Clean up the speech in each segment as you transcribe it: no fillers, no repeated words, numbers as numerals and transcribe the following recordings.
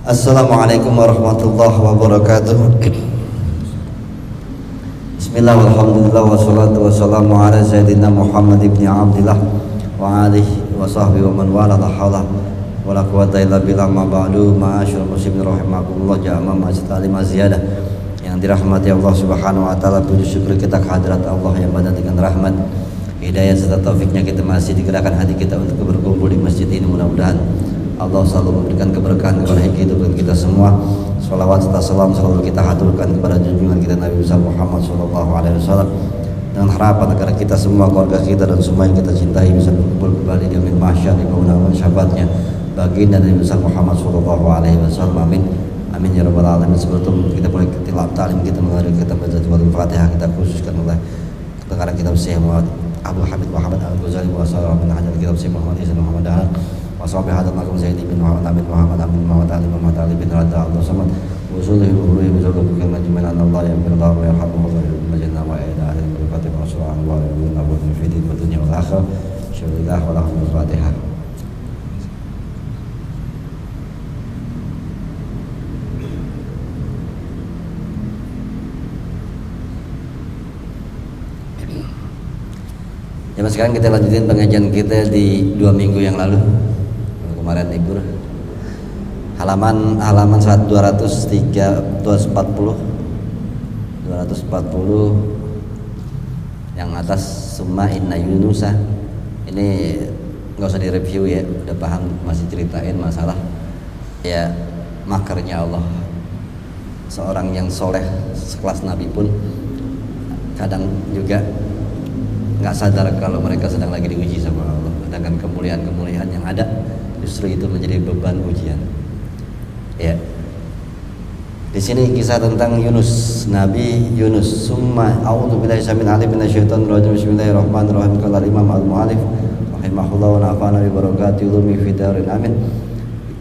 Assalamualaikum warahmatullahi wabarakatuh. Bismillah walhamdulillah wassalatu wassalamu ala sayyidina Muhammad ibn Abdillah wa alihi wa sahbihi wa man wala la hawla wa la quwata illa billah ma ba'du. Ma'asyiral muslimin rahimakumullah jamaah masjid Alimah Ziyadah yang dirahmati Allah Subhanahu wa taala. Puji syukur kita kehadirat Allah yang banyak dengan rahmat, hidayah serta taufiknya kita masih digerakkan hati kita untuk berkumpul di masjid ini. Mudah-mudahan Allah selalu memberikan keberkahan kepada kehidupan kita semua. Salawat serta salam selalu kita haturkan kepada junjungan kita Nabi besar Muhammad SAW, dengan harapan agar kita semua, keluarga kita dan semua yang kita cintai bisa berkumpul kembali di yaumil mahsyar di kemudahan syafaatnya baginda Nabi besar Muhammad SAW. Amin amin ya rabbal alamin. Sebelum kita mulai tilawah ta'lim, kita mengalir kita baca suratul Fatihah. Kita khususkan oleh sekarang kitab Syekh Abdul Hamid Muhammad Al-Ghazali wa sallallahu alaihi wasallam, kitab Syekh Muhammad Izan Muhammad Dahlan washabi hadal makum Zaidi bin Muhammad Amin Muhammad Amin Muhammad Ali Muhammad Ali bin Radha Allah Samad usulihi wa bizulul kalimat min Allah ya min Allah wa yarhamu wa majna wa ila ahli al-Fatihah wa sallallahu alaihi wa sallam fi din wa dunya wal akhirah. Syukurlah wa lahul Fatihah. Jadi sekarang kita lanjutin pengajian kita di 2 minggu yang lalu. Kemarin libur. Halaman 240 yang atas summa inna yunusa. Ini nggak usah direview ya, udah paham, masih ceritain masalah ya makarnya Allah. Seorang yang soleh sekelas Nabi pun kadang juga nggak sadar kalau mereka sedang lagi diuji sama Allah, dengan kemuliaan-kemuliaan yang ada justru itu menjadi beban ujian. Ya. Di sini kisah tentang Yunus, Nabi Yunus. Summa a'udzubillahi minasyaitonir rajim. Bismillahirrahmanirrahim. Qala Imam Al-Mu'allif rahimahullah wa nafa'ana bi barakati ulumi fid darin. Amin.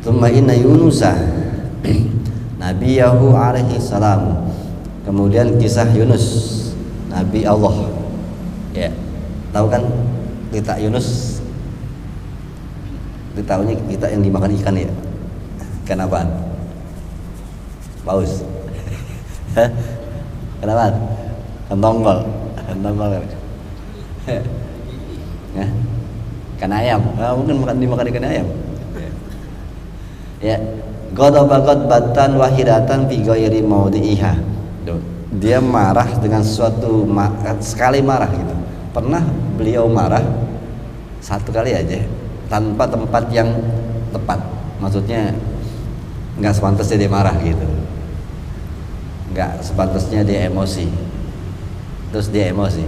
Summa inna Yunusa Nabiyahu alaihi salam. Kemudian kisah Yunus, Nabi Allah. Ya. Tahu kan kita Yunus? Ditahunya kita yang dimakan ikan ya. Ikan apaan? Paus. Kenapa? Kentonggol. Kentonggol. Ya. Ikan ayam. Mungkin dimakan ikan ayam. Ya. Ghadabat batan wahidatan fi ghairi maudhi'iha. Dia marah dengan suatu sekali marah gitu. Pernah beliau marah satu kali aja tanpa tempat yang tepat. Maksudnya nggak sepantasnya dia marah gitu, nggak sepantasnya dia emosi, terus dia emosi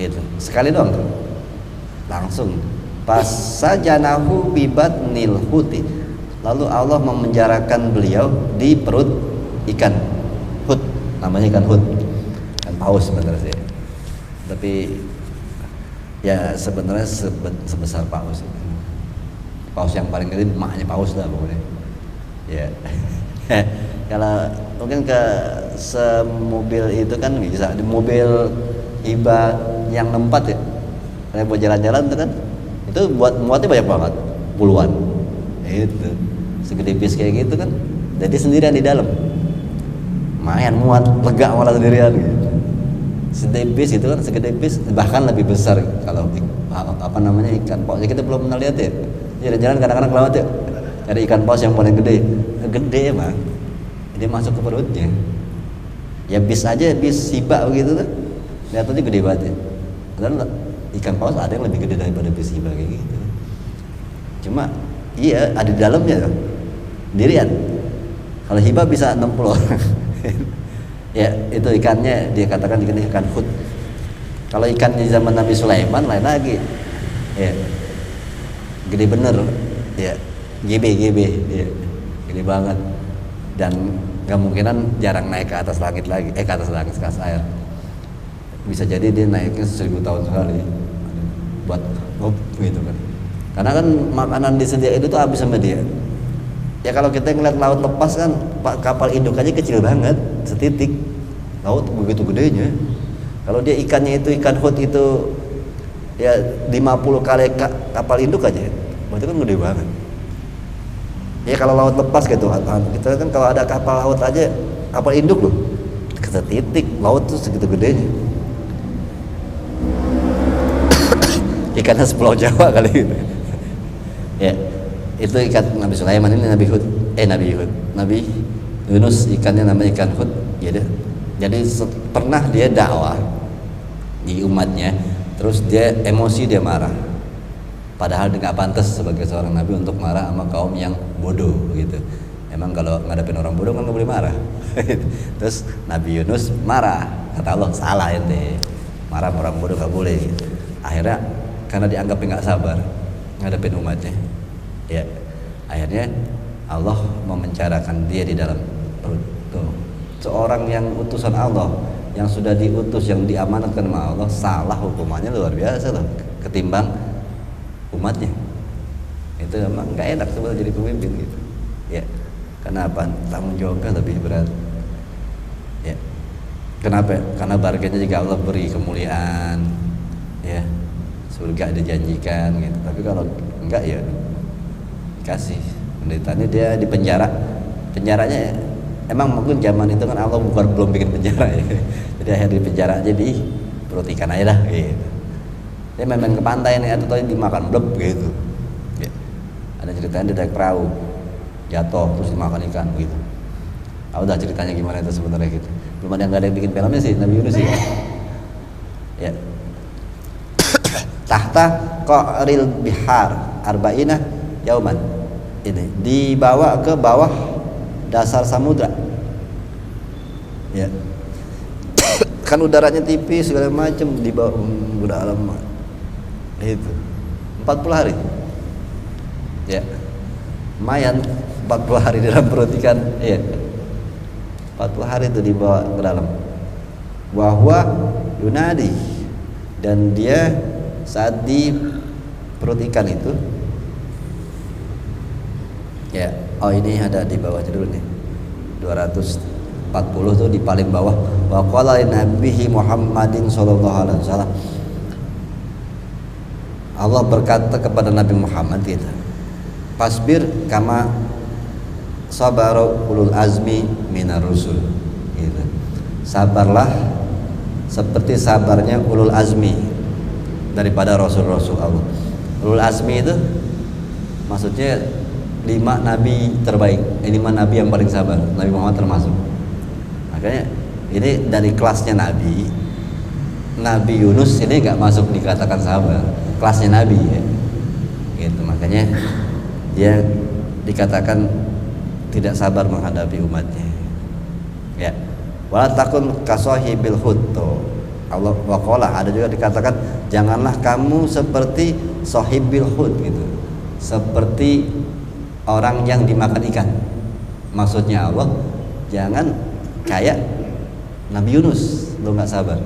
gitu. Sekali doang tuh, langsung pas sajanahu bibat nil huti, lalu Allah memenjarakan beliau di perut ikan hut, namanya ikan hut, kan paus sebenarnya sih, tapi ya sebenarnya sebesar paus. Paus yang paling gede maknya paus lah pokoknya. Ya. Kalau mungkin ke semobil itu kan bisa di mobil Hiba yang 4 ya. Saya buat jalan-jalan tuh kan. Itu buat muatnya banyak banget, puluhan. Itu. Segede bis kayak gitu kan. Jadi sendirian di dalam. Lumayan muat, lega malah sendirian gitu. Segede bis itu kan, segede bis bahkan lebih besar kalau apa namanya ikan paus. Kita belum pernah lihat ya. Jalan-jalan kadang-kadang kelewat ya, ada ikan paus yang paling gede emang. Dia masuk ke perutnya. Ya bis aja, bis Hiba begitu tuh, lihatnya gede banget ya. Padahal ikan paus ada yang lebih gede daripada bis Hiba kayak gitu. Cuma iya ada di dalamnya tuh, dirian. Kalau Hiba bisa 60 orang. Ya itu ikannya dia katakan ikan hut. Kalau ikan di zaman Nabi Sulaiman lain lagi. Ya. Gede bener, ya, GB, ya, gede banget, dan kemungkinan jarang naik ke atas langit lagi, ke atas air. Bisa jadi dia naiknya 1000 tahun sekali, buat gitu kan. Karena kan makanan disediain itu tuh habis sama dia. Ya kalau kita ngeliat laut lepas kan, kapal induk aja kecil banget, setitik. Laut begitu gedenya. Kalau dia ikannya itu ikan hut itu ya 50 kali kapal induk aja, berarti kan gede banget. Ya kalau laut lepas gitu, kita kan kalau ada kapal laut aja, kapal induk loh, setitik laut tuh segitu gedenya. Ikannya sepulau Jawa kali gitu. Ya, itu ikan Nabi Sulaiman, ini Nabi Yunus ikannya namanya ikan hud. Ya, jadi pernah dia dakwah di umatnya, terus dia emosi, dia marah. Padahal dia nggak pantas sebagai seorang nabi untuk marah sama kaum yang bodoh gitu. Emang kalau ngadepin orang bodoh kan nggak boleh marah. Terus Nabi Yunus marah, kata Allah salah ente, marah sama orang bodoh nggak boleh. Gitu. Akhirnya karena dianggap nggak sabar ngadepin umatnya, ya akhirnya Allah memenjarakan dia di dalam perut. Tuh, seorang yang utusan Allah, yang sudah diutus, yang diamanatkan sama Allah, salah hukumannya luar biasa loh, ketimbang umatnya. Itu emang nggak enak sebenarnya jadi pemimpin gitu. Ya, kenapa? Tanggung jawabnya lebih berat. Ya, kenapa? Karena barganya juga Allah beri kemuliaan, ya, surga dijanjikan gitu. Tapi kalau enggak ya kasih penderitaannya, dia di penjara. Penjaranya emang mungkin zaman itu kan Allah belum bikin penjara ya. Jadi akhirnya di penjara aja, di perut ikan aja dah gitu. Dia main ke pantai nih, atau dimakan bleb gitu. Ya. Ada ceritanya dia naik perahu, jatuh terus dimakan ikan gitu. Udah ceritanya gimana itu sebenarnya gitu. Belum ada yang bikin filmnya sih, Nabi Yunus sih. Ya. Tahta qa'ril bihar arba'ina yauman. Ini dibawa ke bawah dasar samudra. Ya. Kan udaranya tipis segala macam, dibawa udah lama. Itu 40 hari. Ya. Lumayan 40 hari dalam perut ikan. Iya. 40 hari itu dibawa ke dalam. Wahwa yunadi, dan dia saat di perut ikan itu, ya, ini ada di bawahnya dulu nih, 240 tuh di paling bawah. Wa qala nabihi Muhammadin sallallahu alaihi wasallam, Allah berkata kepada Nabi Muhammad gitu, fasbir kama sabaru ulul azmi minar rusul gitu. Sabarlah seperti sabarnya ulul azmi daripada rasul-rasul Allah. Ulul azmi itu maksudnya 5 nabi terbaik, 5 nabi yang paling sabar. Nabi Muhammad termasuk. Makanya ini dari kelasnya Nabi Yunus ini nggak masuk dikatakan sabar, kelasnya nabi ya. Gitu, makanya dia dikatakan tidak sabar menghadapi umatnya. Ya. Wala takun kasahibil hud. Allah waqala, ada juga dikatakan janganlah kamu seperti sahibil hud gitu. Seperti orang yang dimakan ikan. Maksudnya Allah jangan kayak Nabi Yunus, lo nggak sabar.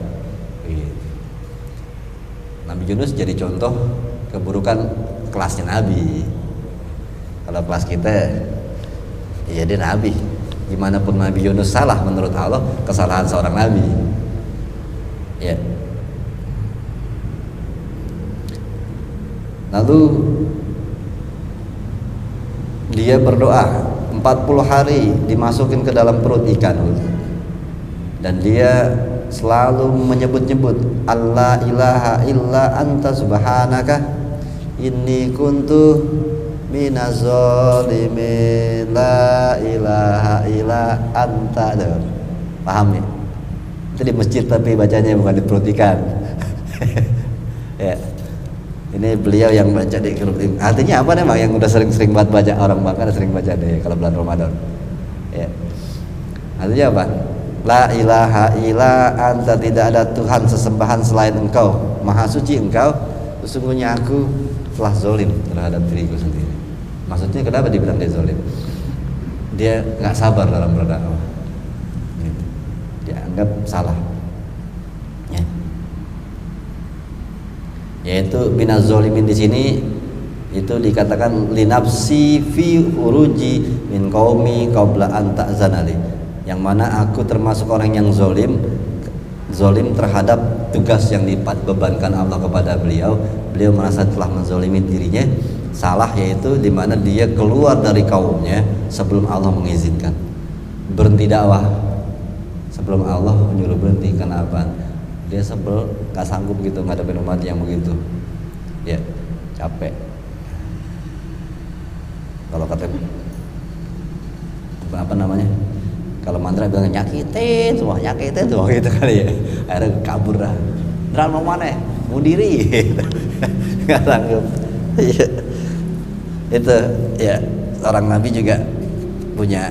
Nabi Yunus jadi contoh keburukan kelasnya Nabi. Kalau kelas kita, ya dia Nabi. Gimana pun Nabi Yunus salah menurut Allah, kesalahan seorang Nabi. Ya. Lalu dia berdoa 40 hari dimasukin ke dalam perut ikan, dan dia selalu menyebut-nyebut Allah ilaha illa anta subhanaka inni kuntu minaz zalimin, la ilaha illa anta. Paham ya? Itu di masjid tapi bacanya bukan di perut ikan. Ya. Ini beliau yang baca di grup. Artinya apa memang yang udah sering-sering banget baca, orang Bangka udah sering baca deh kalau bulan Ramadan. Ya. Artinya apa? La ilaha illa anta, tidak ada Tuhan sesembahan selain engkau, maha suci engkau, sesungguhnya aku telah zolim terhadap diriku sendiri. Maksudnya kenapa dibilang dia zolim? Dia nggak sabar dalam berdakwah, gitu. Dia anggap salah, ya. Yaitu minaz zolimin di sini itu dikatakan linafsi fi uruji min qaumi qabla an ta'zanali, yang mana aku termasuk orang yang zolim terhadap tugas yang dibebankan Allah kepada beliau. Beliau merasa telah menzolimi dirinya salah yaitu di mana dia keluar dari kaumnya sebelum Allah mengizinkan, berhenti dakwah sebelum Allah menyuruh berhenti. Kenapa? Dia sebel, nggak sanggup gitu ngadepin umat yang begitu, ya capek. Kalau kata apa namanya, kalau mantra bilang nyakitin semua gitu kali ya, akhirnya kabur dah. Dran mau mana? Mau diri, nggak sanggup. Itu ya, orang Nabi juga punya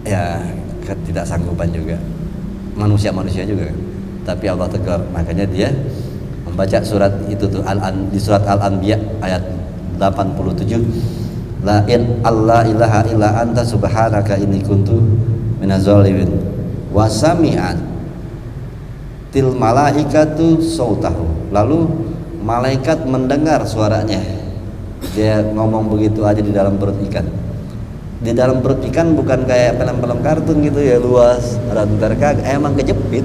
ya ketidaksanggupan juga, manusia juga. Tapi Allah tegar, makanya dia membaca surat itu tuh di surat Al-Anbiya ayat 87, la in Allah ilaha illa anta subhanaka inni kuntu minaz zalimin wa sami'at til malaikatu sautahu. Lalu malaikat mendengar suaranya. Dia ngomong begitu aja di dalam perut ikan. Di dalam perut ikan bukan kayak film-film kartun gitu ya, luas ada kagak, emang kejepit,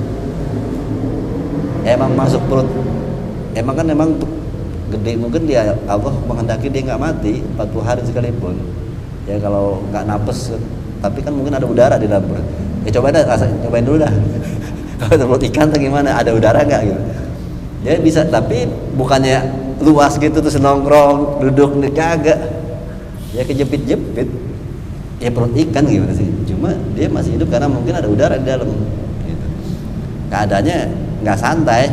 emang masuk perut. Emang gede, mungkin dia Allah menghendaki dia nggak mati 40 hari sekalipun ya, kalau nggak napes. Tapi kan mungkin ada udara di dalam perut ya, cobain dulu dah. Kalau perut ikan tuh gimana, ada udara nggak gitu. Dia bisa, tapi bukannya luas gitu terus nongkrong duduk nih, kagak ya, kejepit-jepit ya perut ikan gimana sih. Cuma dia masih hidup karena mungkin ada udara di dalam gitu. Keadaannya nggak santai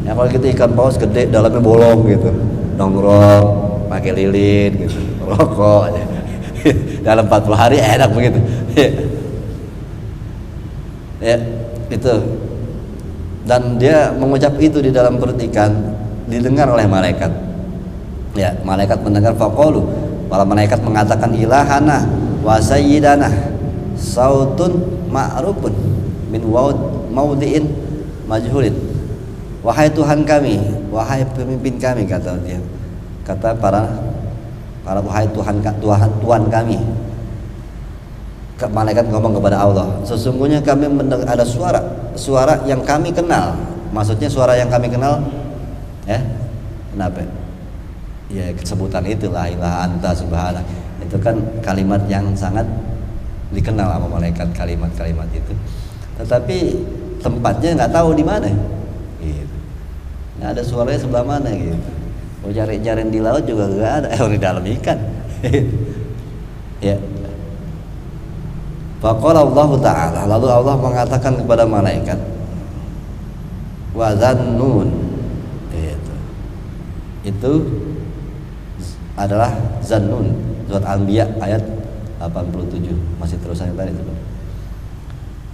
ya. Kalau kita ikan paus gede dalamnya bolong gitu, nongkrong pakai lilin gitu, rokok aja. Dalam 40 hari enak begitu ya itu. Dan dia mengucap itu di dalam perut ikan, didengar oleh malaikat ya. Malaikat mendengar, faqalu, para malaikat mengatakan, ilahana wa sayyidana sautun ma'rufun min maudiin majhulin. Wahai Tuhan kami, wahai pemimpin kami, kata dia, kata para wahai Tuhan kami. Malaikat ngomong kepada Allah, sesungguhnya kami mendengar ada suara yang kami kenal. Maksudnya suara yang kami kenal ya, kenapa ya, sebutan itulah ilah anta subhanak. Itu kan kalimat yang sangat dikenal sama malaikat, kalimat-kalimat itu. Tetapi tempatnya nggak tahu di mana gitu. Nggak ada suaranya sebelah mana gitu. Mau cari-cari di laut juga nggak ada, di dalam ikan ya. Faqala Allah Ta'ala, lalu Allah mengatakan kepada malaikat, wa zannun, itu adalah zannun, surat Al-Anbiya ayat 87, masih terusan tadi itu.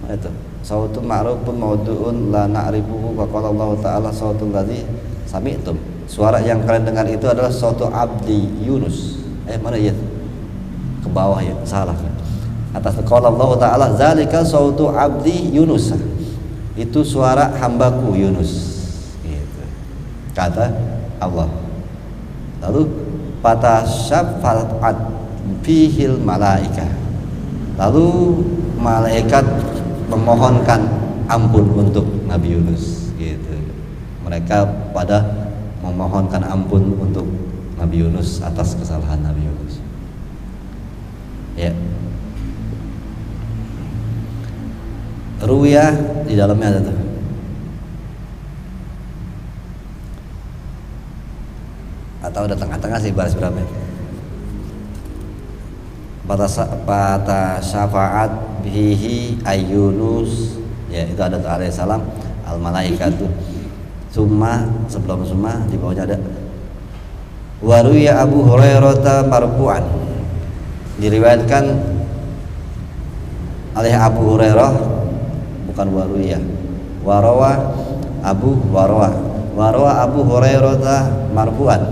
Nah, itu sautun ma'rufun maudu'un la na'rifuhu. Faqala Allah Ta'ala sautul ladzi sami'tum, suara yang kalian dengar itu adalah sautu abdi Yunus. Mana ya, ke bawah ya, salah. Atas qala Allah Ta'ala zalika sautu abdi Yunus, itu suara hambaku Yunus gitu, kata Allah. Lalu fatasyafa'at fihil malaika, lalu malaikat memohonkan ampun untuk Nabi Yunus gitu. Mereka pada memohonkan ampun untuk Nabi Yunus atas kesalahan Nabi Yunus ya. Ruwiyah di dalamnya ada tuh. Atau udah tengah-tengah sih, baris berapa? Pada syafaat bihi ayyunus ya, itu ada tuh alaihissalam al malaikatu. Summa, sebelum summa di bawahnya ada waruya Abu Hurairah marfu'an, diriwayatkan oleh Abu Hurairah, bukan waruya, warawa Abu Hurairah marfu'an.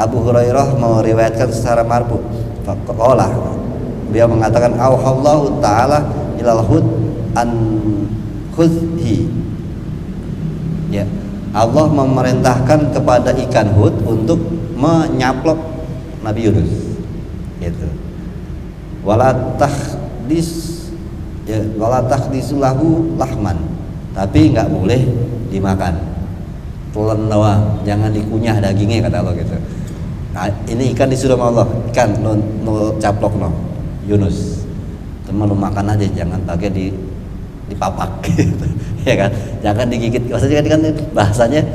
Abu Hurairah meriwayatkan secara marfu. Faqala, dia mengatakan auhallahu ta'ala ilal hud an khudhi ya, Allah memerintahkan kepada ikan hud untuk menyaplok Nabi Yunus gitu. Wala tahdis ya, wala tahdisulahu lahman, tapi nggak boleh dimakan, telan doang, jangan dikunyah dagingnya, kata Allah gitu. Nah, ini ikan disuruh sama Allah, ikan no caplok no Yunus, teman lu makan aja, jangan pakai dipapak gitu. Ya kan, jangan digigit, maksudnya kan bahasanya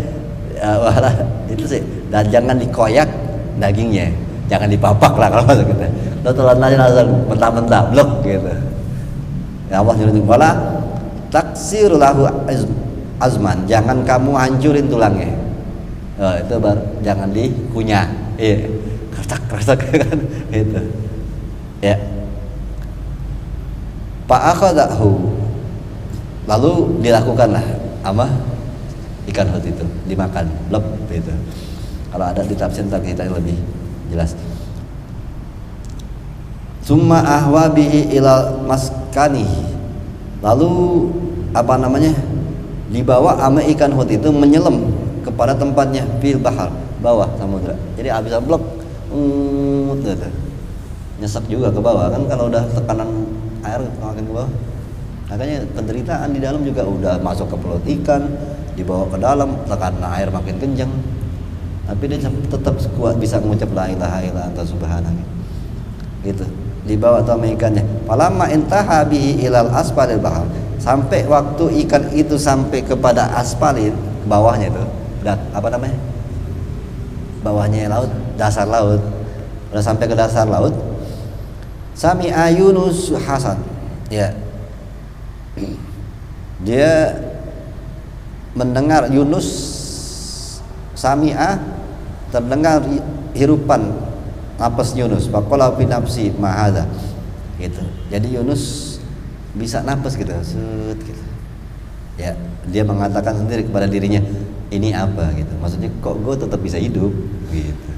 wala, itu sih, dan jangan dikoyak dagingnya, jangan dipapak lah kalau maksud kita. Lo telan aja langsung mentah-mentah blok gitu. Ya Allah nyuruh wala taksir lahu azman, jangan kamu hancurin tulangnya. Itu baru, jangan dikunyah. Iya, kertak kan itu. Ya. Fa'akhadahu, lalu dilakukanlah apa? Ikan hut itu dimakan, blep itu. Kalau ada di tafsir kita yang lebih jelas. Summa ahwa bihi ilal maskani, lalu apa namanya, dibawa ama ikan hut itu menyelam kepada tempatnya fil bahar, bawah samudra. Jadi habis blok gitu. Nyesek juga ke bawah kan, kalau udah tekanan air makin ke bawah. Makanya penderitaan di dalam juga udah masuk ke perut ikan, dibawa ke dalam, tekanan air makin kencang. Tapi dia tetap kuat bisa mengucap la ilaha illa anta subhanaka. Gitu. Dibawa sama ikannya. Falamma intaha bihi ilal asfalil bahar. Sampai waktu ikan itu sampai kepada asfalin, bawahnya itu. Apa namanya? Bawahnya laut, dasar laut. Udah sampai ke dasar laut. Sami'a Yunus Hasan. Ya. Dia mendengar Yunus, sami'a, terdengar hirupan napas Yunus. Faqala fi nafsi ma hadza. Gitu. Jadi Yunus bisa napas gitu, set gitu. Ya, dia mengatakan sendiri kepada dirinya, ini apa gitu. Maksudnya kok gue tetap bisa hidup gitu.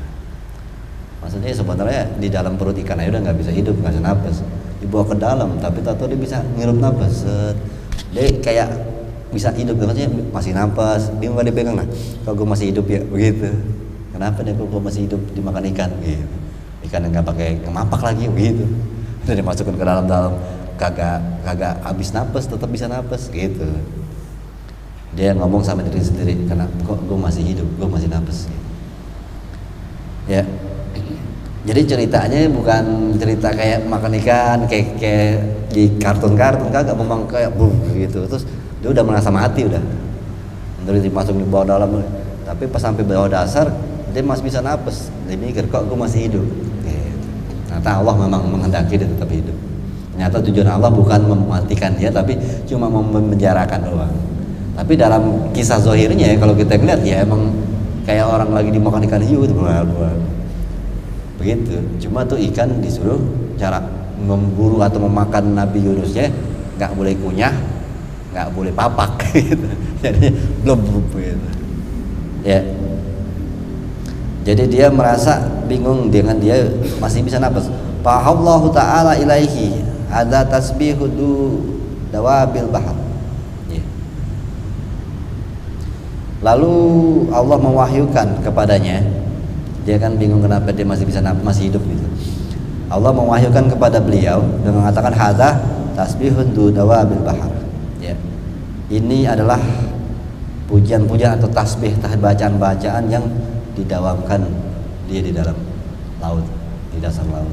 Maksudnya sebenarnya di dalam perut ikan aja udah nggak bisa hidup, nggak bisa napas. Dibawa ke dalam, tapi tahu dia bisa ngirup napas. Dia kayak bisa hidup, maksudnya masih napas. Dia nggak dipegang, nah kalau gue masih hidup ya begitu. Kenapa dia gue masih hidup dimakan ikan gitu. Ikan yang nggak pakai ngemapak lagi begitu. Udah dimasukkan ke dalam kagak habis napas, tetap bisa napas gitu. Dia ngomong sama diri sendiri, karena kok gue masih hidup, gue masih napas gitu. Ya. Jadi ceritanya bukan cerita kayak makan ikan kayak di kartun-kartun, kagak, memang kayak gitu. Terus dia udah merasa mati udah. Terus dimasuk di bawah dalam. Tapi pas sampai bawah dasar dia masih bisa napas. Dia mikir kok gue masih hidup. Gitu. Ternyata Allah memang menghendaki dia tetap hidup. Ternyata tujuan Allah bukan mematikan dia, tapi cuma memenjarakan doang. Tapi dalam kisah zahirnya kalau kita lihat ya emang kayak orang lagi dimakan ikan hiu itu begitu. Cuma tuh ikan disuruh cara memburu atau memakan Nabi Yunusnya nggak boleh kunyah, nggak boleh papak gitu. Jadi belum gitu. Ya. Jadi dia merasa bingung dengan dia masih bisa napas. Fahallahu ta'ala ilaihi ada tasbihudu dawabil bahar. Ya. Lalu Allah mewahyukan kepadanya, dia kan bingung kenapa dia masih bisa masih hidup gitu. Allah mewahyukan kepada beliau dengan mengatakan hadza tasbihun dawabil bahar. Ya. Ini adalah pujian-pujian atau tasbih, bacaan-bacaan yang didawamkan dia di dalam laut, di dasar laut.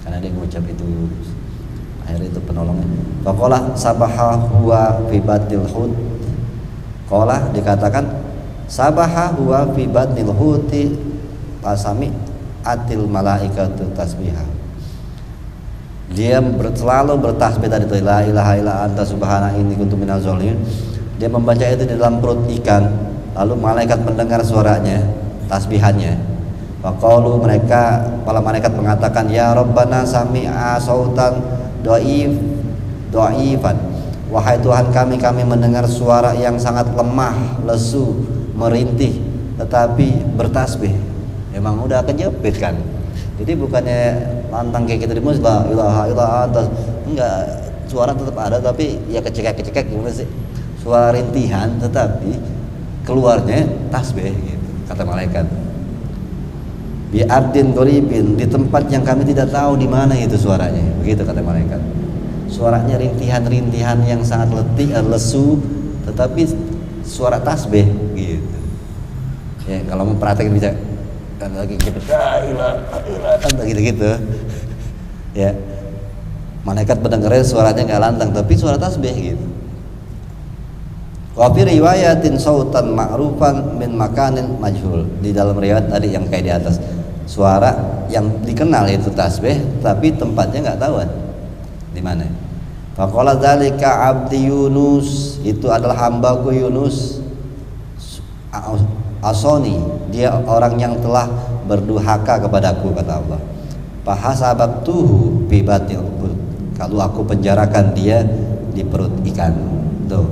Karena dia mengucap itu, akhirnya itu penolongnya. Faqala sabaha huwa fi batil hut. Qala dikatakan sabaha huwa fi batil huti pasami atil malaikatu tasbihah. Dia selalu bertasbih tadi itu la ilaha illa anta subhanaka inni kuntu minaz zalimin. Dia membaca itu di dalam perut ikan, lalu malaikat mendengar suaranya, tasbihannya. Faqalu, mereka para malaikat mengatakan ya rabbana sami'a sautan dhaifan. Wahai Tuhan kami mendengar suara yang sangat lemah, lesu, merintih, tetapi bertasbih. Emang udah kejepit kan. Jadi bukannya lantang kayak kita di muslim la ilaha illa anta, enggak, suara tetap ada tapi ya kecekek gimana sih, suara rintihan tetapi keluarnya tasbih gitu, kata malaikat. Bi ardin qoribin, di tempat yang kami tidak tahu di mana itu suaranya, begitu kata malaikat. Suaranya rintihan-rintihan yang sangat letih, lesu, tetapi suara tasbih gitu. Ya kalau mau perhatikan bisa lagi gitu, gitu. Ya, malaikat mendengarnya suaranya nggak lantang, tapi suara tasbih gitu. Wa fi riwayatin sautan ma'rufan min makanin majhul. Di dalam riwayat tadi yang kayak di atas, suara yang dikenal itu tasbih, tapi tempatnya nggak tahu di mana. Faqala dzalika abdi Yunus, itu adalah hambaku Yunus. Asoni, dia orang yang telah berdurhaka kepadaku, kata Allah. Fahasabtuhu bi batil, kalau aku penjarakan dia di perut ikan. Tuh,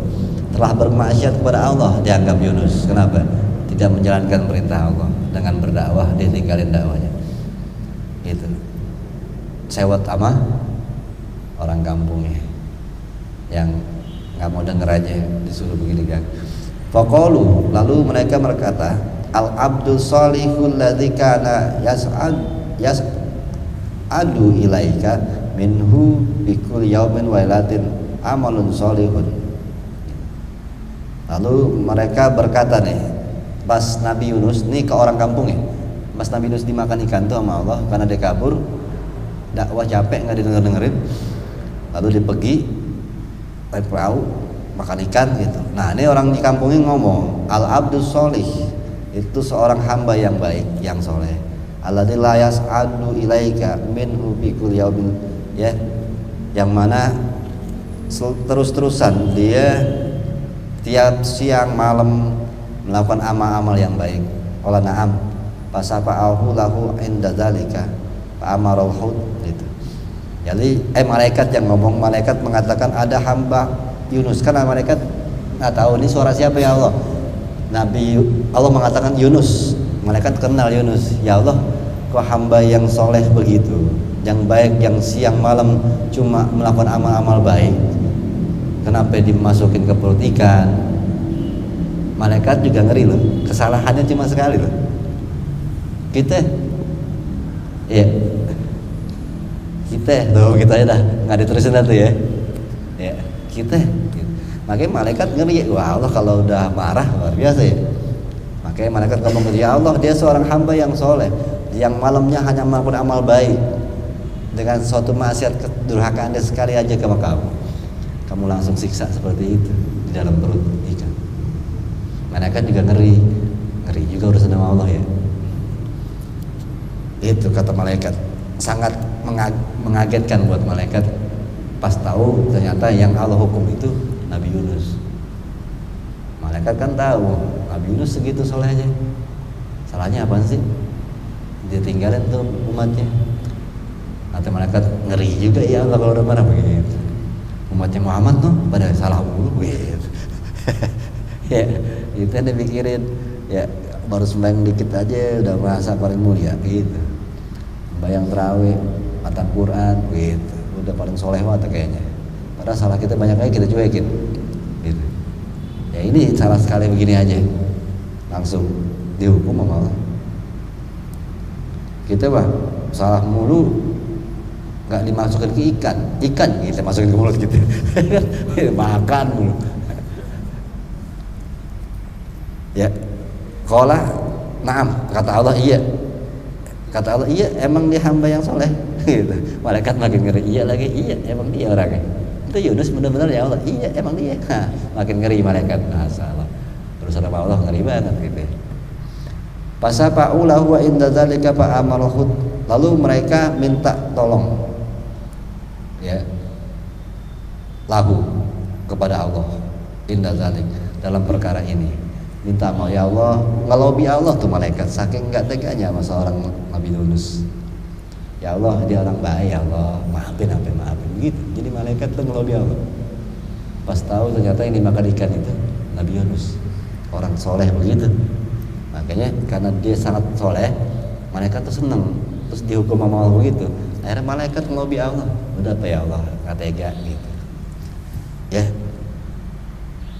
telah bermaksiat kepada Allah dianggap Yunus. Kenapa? Tidak menjalankan perintah Allah. Dengan berdakwah dia tinggalin dakwahnya. Itu sewot sama orang kampungnya yang nggak mau denger aja, disuruh begini kan. Faqalu, lalu mereka berkata, al abdul salihul ladzi kana yas'adu ilaika minhu bikul yaumin wailatin amalun salihun. Lalu mereka berkata nih, pas Nabi Yunus nih ke orang kampungnya, pas Nabi Yunus dimakan ikan tuh sama Allah karena dia kabur, dakwah capek nggak didengerin, lalu dia pergi naik perahu makan ikan gitu. Nah ini orang di kampungnya ngomong, al abdus solih, itu seorang hamba yang baik, yang soleh. Alladzi la yas'adu ilaika minhu bikul yaumin, ya, yang mana terus-terusan dia tiap siang malam melakukan amal-amal yang baik. Qala na'am fasafa'ahu lahu inda dzalika fa amarul hud gitu. Jadi malaikat yang ngomong, malaikat mengatakan ada hamba Yunus, karena malaikat nggak tahu ini suara siapa ya Allah. Nabi Allah mengatakan Yunus, malaikat kenal Yunus. Ya Allah, kok hamba yang soleh begitu, yang baik, yang siang malam cuma melakukan amal-amal baik, kenapa dimasukin ke perut ikan? Malaikat juga ngeri loh, kesalahannya cuma sekali loh. Kita, ya, kita tuh kita aja dah nggak diterusin tuh ya, ya kita. Makanya malaikat ngeri, wah Allah kalau udah marah luar biasa ya. Makanya malaikat ngomong, ya Allah dia seorang hamba yang soleh, yang malamnya hanya melakukan amal baik, dengan suatu maksiat kedurhakaan dia sekali aja sama kamu langsung siksa seperti itu di dalam perut ikan. Malaikat juga ngeri juga urusan sama Allah ya. Itu kata malaikat, sangat mengagetkan buat malaikat pas tahu ternyata yang Allah hukum itu Nabi Yunus. Malaikat kan tahu Nabi Yunus segitu solehnya, salahnya apa sih? Dia tinggalin tuh umatnya. Nanti malaikat ngeri juga, ya Allah kalau udah marah begitu. Umatnya Muhammad tuh pada salah mulu gitu. Ya, itu yang dipikirin. Ya, baru sembahyang dikit aja udah merasa paling mulia gitu. Bayang terawih, khatam Quran gitu, udah paling soleh banget kayaknya. Padahal salah kita banyak aja kita cuekin gitu. Ya ini salah sekali begini aja langsung dihukum sama Allah. Kita mah salah mulu nggak dimasukin ke ikan kita masukin ke mulut gitu. Makan mulu. Ya, qala na'am, kata Allah iya. Kata Allah iya, emang dia hamba yang soleh gitu. Malaikat makin ngeri, iya lagi, iya emang dia orangnya. Itu Yunus benar-benar ya Allah, iya emang dia. Makin ngeri malaikat. Masalah berusaha sama Allah ngeri banget gitu. Fasafa'u lahu wa inda dzalika fa amalahu. Lalu mereka minta tolong ya lahu kepada Allah inda dzalik dalam perkara ini. Minta mau ya Allah, ngelobi Allah tuh malaikat saking nggak teganya sama seorang Nabi Yunus. Ya Allah dia orang baik, ya Allah maafin begitu. Jadi malaikat tuh ngelobi Allah. Pas tahu ternyata yang dimakan ikan itu Nabi Yunus, orang soleh begitu. Makanya karena dia sangat soleh, malaikat tuh seneng. Terus dihukum sama Allah begitu. Akhirnya malaikat ngelobi Allah. Udah apa ya Allah, nggak tega gitu. Ya.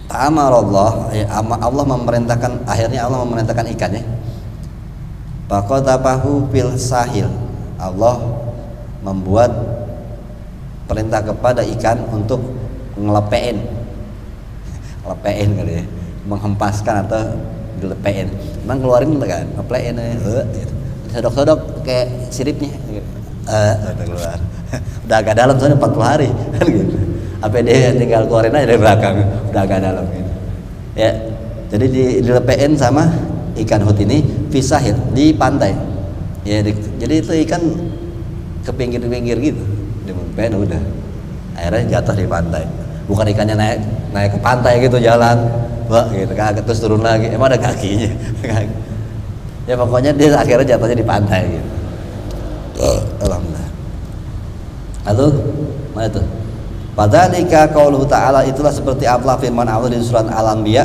Amarallah, ya, Allah memerintahkan, akhirnya Allah memerintahkan ikan ya. Faqatabahu fil sahil. Allah membuat perintah kepada ikan untuk ngelepein kali ya, menghempaskan atau dilepein. Emang keluarin kan, ngeplein gitu. sodok-sodok kayak siripnya udah keluar. Udah agak dalam soalnya 40 hari kan gitu. APD tinggal keluarin aja dari belakang, udah agak dalam gitu. Ya, jadi dilepein sama ikan hut ini pisahir di pantai. Ya, jadi itu ikan ke pinggir-pinggir gitu, dilepein udah. Akhirnya jatuh di pantai. Bukan ikannya naik ke pantai gitu jalan, wah gitu, terus turun lagi. Emang ada kakinya? Ya pokoknya dia akhirnya jatuhnya di pantai gitu. Alhamdulillah. Lalu mana itu? Padhalika qauluhu ta'ala, itulah seperti Allah firman Allah di surat Al-Anbiya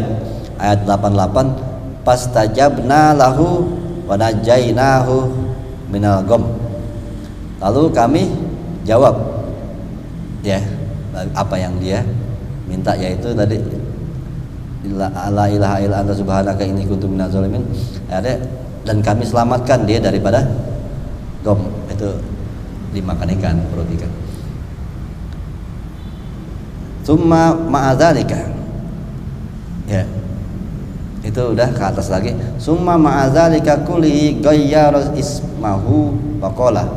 ayat 88, pastajabna lahu wa najainahu minal gham. Lalu kami jawab ya apa yang dia minta, yaitu tadi la ilaha illa anta subhanaka inni kuntu minaz zalimin. Dan kami selamatkan dia daripada gom, itu dimakan ikan, perut ikan. Summa ma'adzalika, ya itu udah ke atas lagi. Summa ma'adzalika kulli ghayyara ismahu faqala,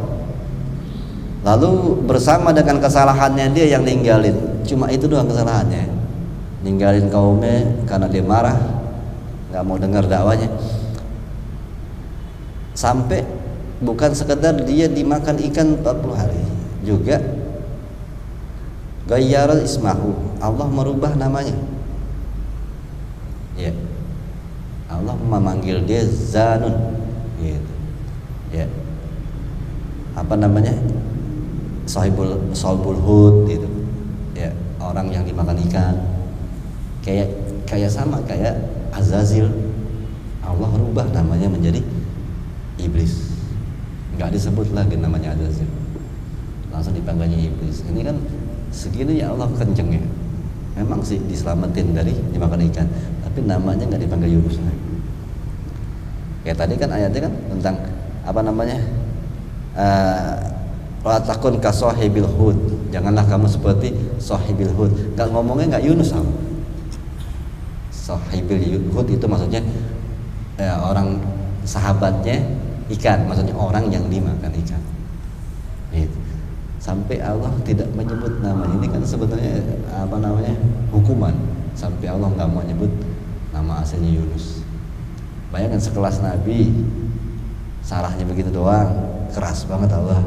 lalu bersama dengan kesalahannya dia yang ninggalin, cuma itu doang kesalahannya, ninggalin kaumnya karena dia marah, nggak mau dengar dakwanya. Sampai bukan sekedar dia dimakan ikan 40 hari, juga ghayyara ismahu, Allah merubah namanya. Ya, Allah memanggil dia Zanun, gitu. Ya, apa namanya? Sahibul hud gitu. Ya, orang yang dimakan ikan. Kayak sama kayak Azazil. Allah rubah namanya menjadi iblis. Enggak disebut lagi namanya Azazil. Langsung dipanggilnya iblis. Ini kan segini ya Allah kenceng ya. Memang sih diselamatin dari dimakan ikan, tapi namanya nggak dipanggil Yunus. Kayak tadi kan ayatnya kan tentang apa namanya? La takun ka sahibil hud, janganlah kamu seperti sahibil hud. Enggak ngomongnya enggak Yunus sama. Sahibil hud itu maksudnya orang sahabatnya ikan, maksudnya orang yang dimakan ikan. Gitu. Sampai Allah tidak menyebut namanya. Ini kan sebetulnya apa namanya? Hukuman. Sampai Allah nggak mau nyebut nama aslinya Yunus. Bayangkan sekelas Nabi salahnya begitu doang, keras banget Allah.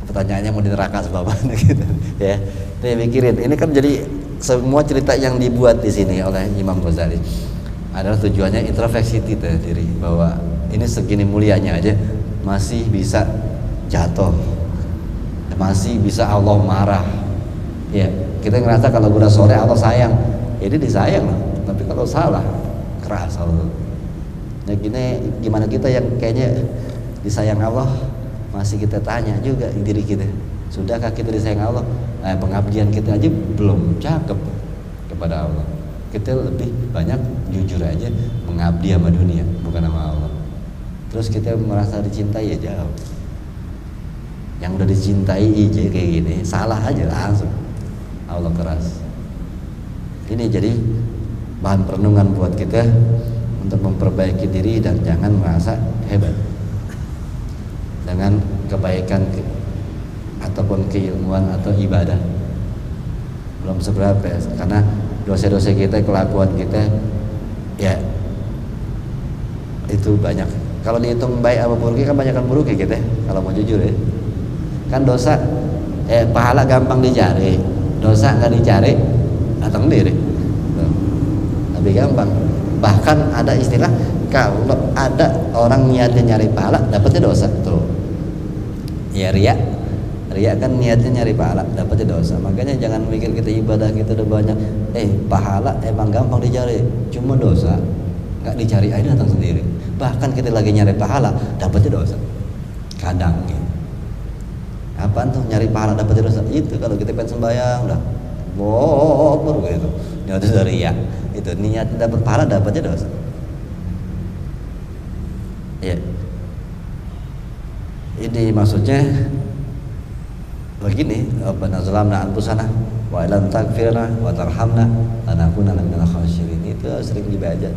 Pertanyaannya mau di neraka sebab mana gitu ya. Nih mikirin, ini kan jadi semua cerita yang dibuat di sini oleh Imam Ghazali adalah tujuannya introspeksi diri, bahwa ini segini mulianya aja masih bisa jatuh, masih bisa Allah marah. Ya, kita ngerasa kalau udah sore Allah sayang, jadi disayang lah. Tapi kalau salah keras Allah. Ya gini, gimana kita yang kayaknya disayang Allah, masih kita tanya juga diri kita, sudahkah kita disayang Allah? Nah, pengabdian kita aja belum cakep kepada Allah. Kita lebih banyak jujur aja mengabdi sama dunia, bukan sama Allah. Terus kita merasa dicintai ya jauh. Yang udah dicintai aja kayak gini, salah aja langsung Allah keras. Ini jadi bahan perenungan buat kita untuk memperbaiki diri dan jangan merasa hebat dengan kebaikan ataupun keilmuan atau ibadah belum seberapa ya, karena dosa-dosa kita, kelakuan kita ya itu banyak. Kalau dihitung baik apa buruk kan banyak kan buruk ya kita, kalau mau jujur ya. Kan dosa pahala gampang dicari, dosa nggak dicari datang sendiri, lebih gampang. Bahkan ada istilah, kalau ada orang niatnya nyari pahala dapatnya dosa tuh ya. Riya kan niatnya nyari pahala, dapatnya dosa. Makanya jangan mikir kita ibadah kita udah banyak, pahala emang gampang dicari, cuma dosa nggak dicari aja datang sendiri. Bahkan kita lagi nyari pahala dapatnya dosa kadang gitu. Apaan tuh nyari pahala dapatnya dosa? Itu kalau kita pengen sembahyang udah bobor gitu, itu dari riya. Itu niat dapat pahala dapatnya dosa. Ya, ini maksudnya begini, Rabbana zalamna anfusana wa illam taghfir lana wa tarhamna lanakunanna minal khasirin. Itu sering dibaca.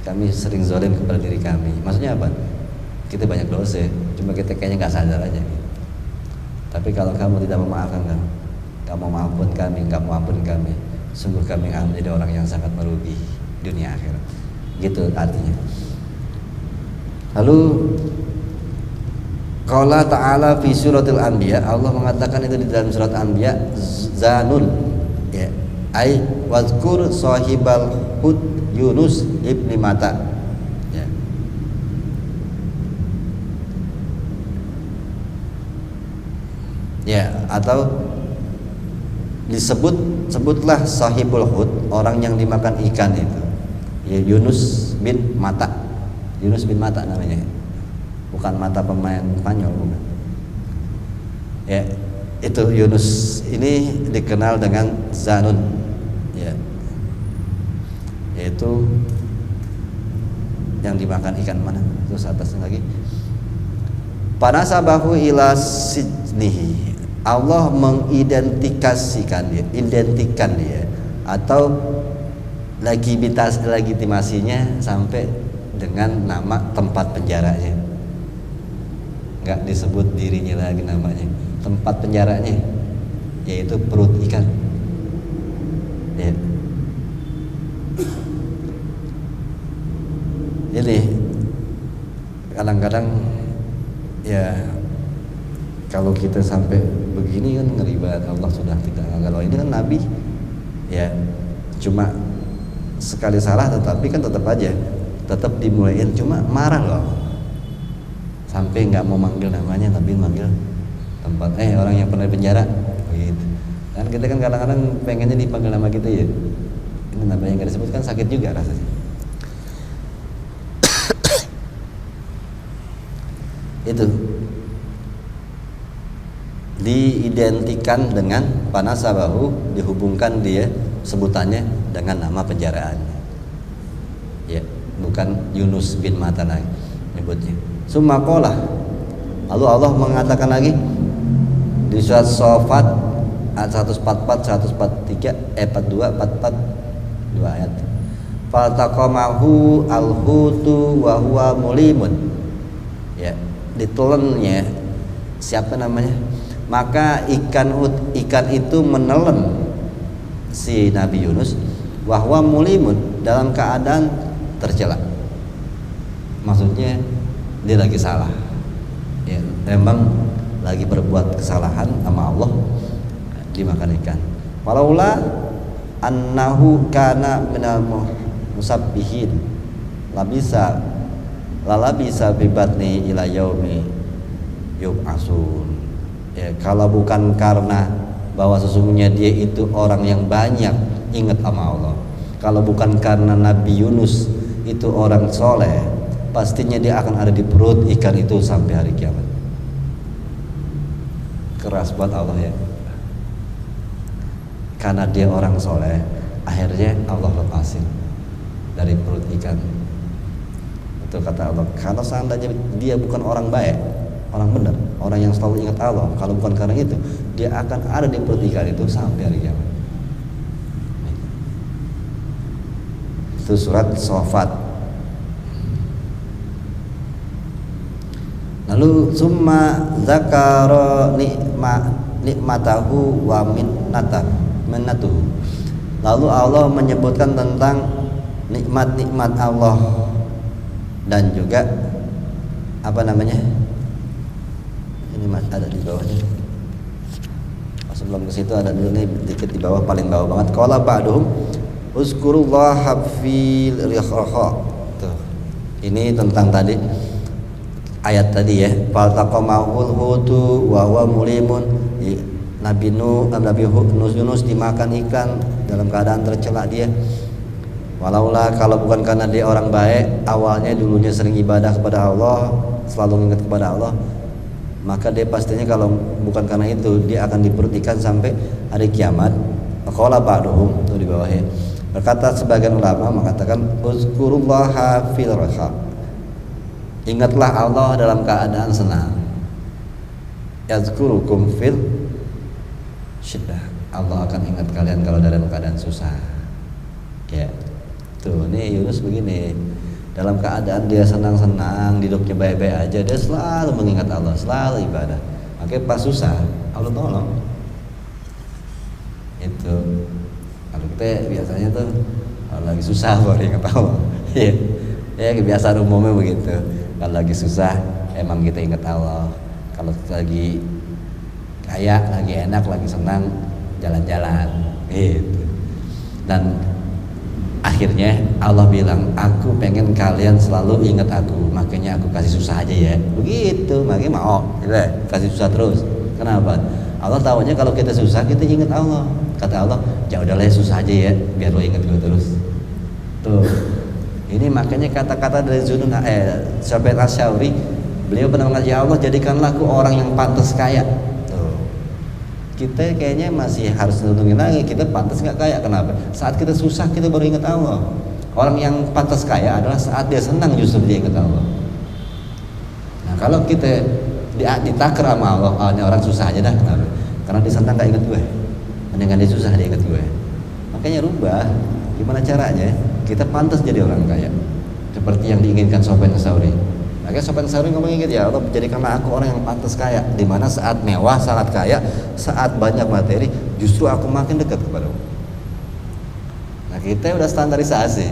kami sering zalim kepada diri kami. Maksudnya apa? Kita banyak dosa, cuma kita kayaknya nggak sadar aja. Tapi kalau kamu tidak memaafkan kami, kamu maafkan kami, nggak maafkan kami, sungguh kami akan menjadi orang yang sangat merugi dunia akhirat. Gitu artinya. Lalu qala ta'ala fi suratil anbiya, Allah mengatakan itu di dalam surat Anbiya, zanun ya, ai wazkur sahibal hud Yunus ibni Mata ya. Ya, atau sebutlah sahibul hud, orang yang dimakan ikan itu ya, Yunus bin Mata. Yunus bin Mata namanya, bukan mata pemain Spanyol, bukan. Ya, itu Yunus ini dikenal dengan Zanun ya, yaitu yang dimakan ikan mana? Terus atasnya lagi panasabahu ila sijnihi, Allah mengidentifikasikan dia, identikan dia, atau legitimasinya sampai dengan nama tempat penjaranya. Nggak disebut dirinya lagi namanya, tempat penjaranya yaitu perut ikan ya. Jadi kadang-kadang ya kalau kita sampai begini kan ngeri banget. Allah sudah tidak, kalau ini kan Nabi ya, cuma sekali salah tetapi kan tetap aja tetap dimulain, cuma marah loh sampai nggak mau manggil namanya tapi manggil tempat orang yang pernah di penjara gitu. Dan kita kan kadang-kadang pengennya dipanggil nama kita ya, ini namanya nggak disebut kan sakit juga rasanya. Itu diidentikan dengan panasabahu, dihubungkan dia sebutannya dengan nama penjaraannya ya, bukan Yunus bin Mata lagi nyebutnya. Sumakolah, lalu Allah mengatakan lagi di surat Shafat ayat 144, 143, 42, 44 dua ayat. Faltaqamahu alhutu wa huwa mulimun ya, ditelennya siapa namanya, maka ikan itu menelan si Nabi Yunus, wahwa mulimun, dalam keadaan tercela. Maksudnya dia lagi salah ya, memang lagi berbuat kesalahan sama Allah, dimakan ikan. Walaula annahu kana minal musabbihin labisa bibatni ila yaumi yub'asun ya, kalau bukan karena bahwa sesungguhnya dia itu orang yang banyak ingat sama Allah, kalau bukan karena Nabi Yunus itu orang soleh, pastinya dia akan ada di perut ikan itu sampai hari kiamat. Keras buat Allah ya, karena dia orang soleh, akhirnya Allah lepasin dari perut ikan. Itu kata Allah, kalau seandainya dia bukan orang baik, orang benar, orang yang selalu ingat Allah, kalau bukan karena itu, dia akan ada di perut ikan itu sampai hari kiamat. Itu surat Shafat. Lalu summa zakara nikmatahu wa minnatuhu. Lalu Allah menyebutkan tentang nikmat-nikmat Allah dan juga apa namanya? Ini ada di bawahnya. Sebelum ke situ ada dulu nih dikit di bawah, paling bawah banget. Qala ba'duhum uzkurullaha fil rihaha. Tuh. Ini tentang tadi ayat tadi ya, faltaqamahul hutu wa huwa mulimun. Nabi Yunus dimakan ikan dalam keadaan tercela dia. Walaula, kalau bukan karena dia orang baik, awalnya dulunya sering ibadah kepada Allah, selalu ingat kepada Allah, maka dia pastinya kalau bukan karena itu dia akan diperhatikan sampai hari kiamat. Qala ba'duhum, itu di bawahnya. Berkata sebagian ulama mengatakan uzkurullaha fil raha. Ingatlah Allah dalam keadaan senang. Yazkurukum fil syiddah. Allah akan ingat kalian kalau dalam keadaan susah. Ya. Tuh, ini Yunus begini. dalam keadaan dia senang-senang, hidupnya baik-baik aja, dia selalu mengingat Allah, selalu ibadah. Makanya pas susah, Allah tolong. Itu kalau kita biasanya tuh kalau lagi susah baru ingat Allah. Ya kebiasaan umumnya begitu. Kalau lagi susah emang kita ingat Allah. Kalau lagi kaya, lagi enak, lagi senang, jalan-jalan gitu. Dan akhirnya Allah bilang, aku pengen kalian selalu ingat aku, makanya aku kasih susah aja ya. Begitu, makanya mau gitu, kasih susah terus. Kenapa? Allah tahunya kalau kita susah kita ingat Allah. Kata Allah, ya udahlah susah aja ya, biar lo ingat gue terus. Tuh, ini makanya kata-kata dari Zunnun Sufyan Ats-Tsauri, beliau pernah mengatakan, ya Allah jadikanlah aku orang yang pantas kaya. Tuh, kita kayaknya masih harus nunungin lagi, kita pantas nggak kaya. Kenapa? Saat kita susah kita baru ingat Allah. Orang yang pantas kaya adalah saat dia senang justru dia ingat Allah. Nah kalau kita ditakir sama Allah, ini orang susah aja dah, kenapa? Karena dia senang nggak ingat gue. Mendingan dia susah dia ingat gue. Makanya rubah. Gimana caranya? Kita pantas jadi orang kaya seperti yang diinginkan Sufyan Ats-Tsauri. Makanya Sufyan Ats-Tsauri ngomong gitu, ya Allah jadikanlah aku orang yang pantas kaya. Dimana saat mewah, saat kaya, saat banyak materi, justru aku makin dekat kepadamu. Nah kita udah standarisasi.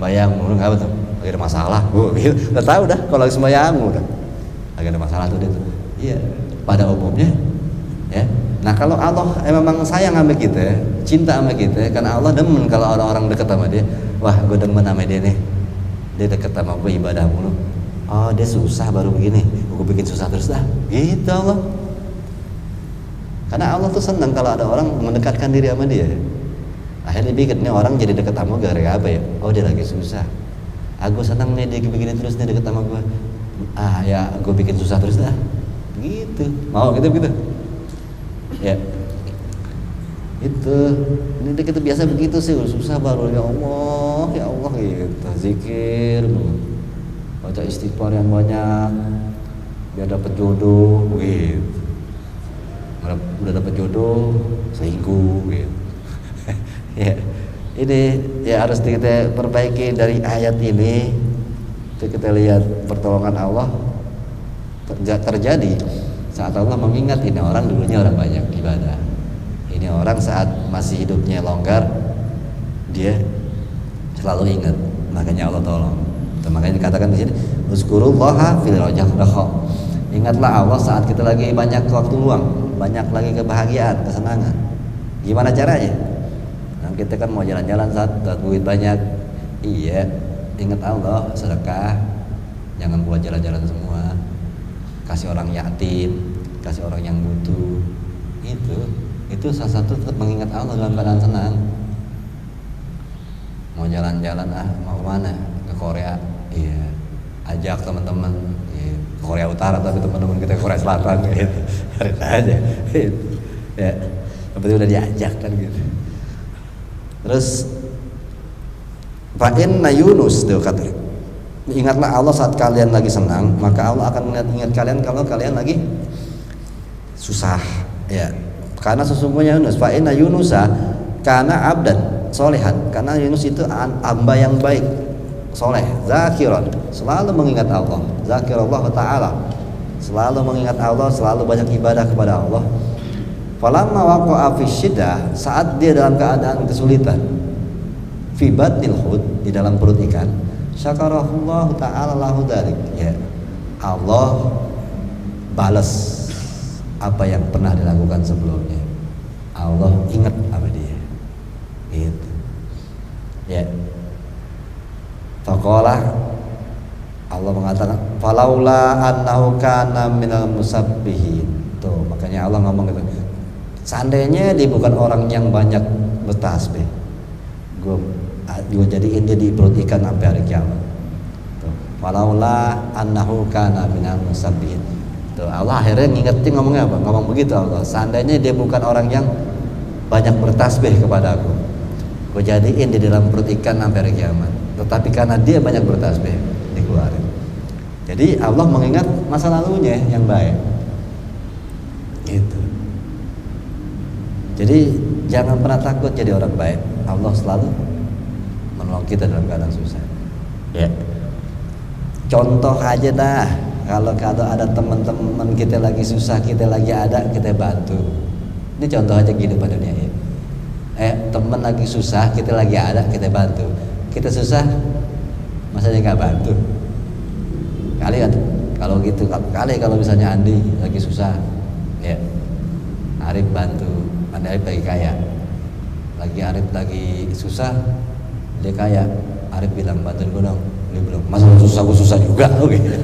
Bayang, nggak betul. Lagi ada masalah, udah tahu dah. Kalau lagi sembahyang udah lagi ada masalah tuh dia tuh. Iya. Pada umumnya, ya. Nah kalau Allah memang sayang sama kita, cinta sama kita, karena Allah demen kalau orang-orang dekat sama dia. Wah, gue demen sama dia nih. Dia dekat sama gue, ibadah mulu. Oh, dia susah baru begini, gue bikin susah terus dah. Gitu Allah. Karena Allah tuh senang kalau ada orang mendekatkan diri sama dia. Akhirnya bikin nih orang jadi dekat sama gue gara-gara apa ya? Oh, dia lagi susah. Aku senang nih dia begini terus nih dekat sama gue. Ya gue bikin susah terus dah. Gitu. Mau gitu. Ya itu ini kita biasa begitu sih, susah baru ya Allah gitu, zikir, baca istighfar yang banyak biar dapat jodoh gitu. Udah dapat jodoh selingkuh gitu. Ya ini ya harus kita perbaiki dari ayat ini. Itu kita lihat pertolongan Allah terjadi saat Allah mengingat ini orang dulunya orang banyak ibadah. Ini orang saat masih hidupnya longgar, dia selalu ingat. Makanya Allah tolong. Makanya dikatakan di sini, uzkurullaha fil rajah. Ingatlah Allah saat kita lagi banyak waktu luang, banyak lagi kebahagiaan, kesenangan. Gimana caranya? Nah, kita kan mau jalan-jalan saat duit banyak. Iya, ingat Allah, sedekah. Jangan buat jalan-jalan semua. Kasih orang yatim, kasih orang yang butuh. Itu salah satu tetap mengingat Allah dalam keadaan senang. Mau jalan-jalan mau kemana? Ke Korea. Iya. Ajak teman-teman ke Korea Utara, tapi teman-teman kita ke Korea Selatan gitu. Aja. Gitu. Ya. Seperti udah diajak kan gitu. Terus fa inna Yunus tuh kata. Ingatlah Allah saat kalian lagi senang, maka Allah akan ingat kalian kalau kalian lagi susah. Ya. Karena sesungguhnya Yunus, fa inna Yunusa kana abdan solehan. Karena Yunus itu hamba yang baik, soleh, zakiron, selalu mengingat Allah, zakirullah ta'ala, selalu mengingat Allah, selalu banyak ibadah kepada Allah. Falamma waqa'a fi syiddah, saat dia dalam keadaan kesulitan, fi batnil hud, di dalam perut ikan, syakarahullah ta'ala lahu dzalik. Ya. Allah balas apa yang pernah dilakukan sebelumnya. Allah ingat sama dia. Gitu. Ya. Faqala, Allah mengatakan falaula annahu kana minal musabbihin. Tuh, makanya Allah ngomong gitu. Seandainya dia bukan orang yang banyak bertasbih, gue jadiin dia di perut ikan sampai hari kiamat. Tuh, falaula annahu kana minal musabbihin. Tuh, Allah akhirnya ngingetin ngomongnya apa? Ngomong begitu Allah. Seandainya dia bukan orang yang banyak bertasbih kepada aku, gue jadiin di dalam perut ikan sampai hari kiamat. Tetapi karena dia banyak bertasbih, dikeluarin. Jadi Allah mengingat masa lalunya yang baik. Gitu. Jadi jangan pernah takut jadi orang baik. Allah selalu menolong kita dalam keadaan susah. Ya. Contoh aja dah, kalau ada teman-teman kita lagi susah, kita lagi ada, kita bantu. Ini contoh aja kehidupan dunia ini. Teman lagi susah, kita lagi ada, kita bantu. Kita susah, masa dia nggak bantu? Kali kan, kalau gitu, kali kalau misalnya Andi lagi susah, ya Arif bantu. Arif lagi kaya, Arif lagi susah, dia kaya. Arif bilang bantuin gue dong. Dia bilang masa susah gue susah juga, gitu.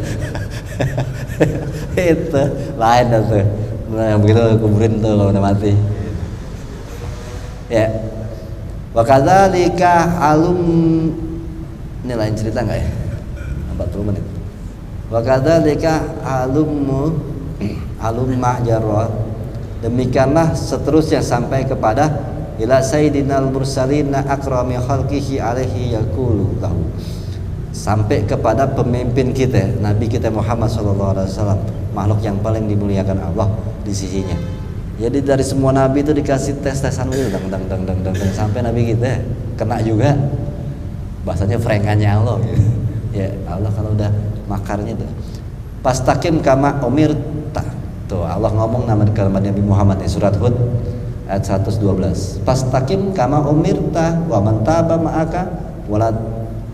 Itu lain tuh. Nah, begitu kuburin tuh kalau udah mati. Ya. Wa kadzalika ini lain cerita enggak ya? 40 menit. Wa kadzalika alum ma'jarah. Demikianlah seterusnya sampai kepada ila sayyidinal mursalin akrami khalqihi alaihi yaqulu lahu. Sampai kepada pemimpin kita, Nabi kita Muhammad SAW, makhluk yang paling dimuliakan Allah di sisinya. Jadi dari semua nabi itu dikasih tes-tesan dulu, dang, sampai nabi kita kena juga. Bahasanya frankannya Allah gitu. Ya Allah kalau udah makarnya tuh. Pastaqim kama umirta. Tuh Allah ngomong nama kalimat Nabi Muhammad di surat Hud ayat 112. Pastaqim kama umirta wa man taba ma'aka wala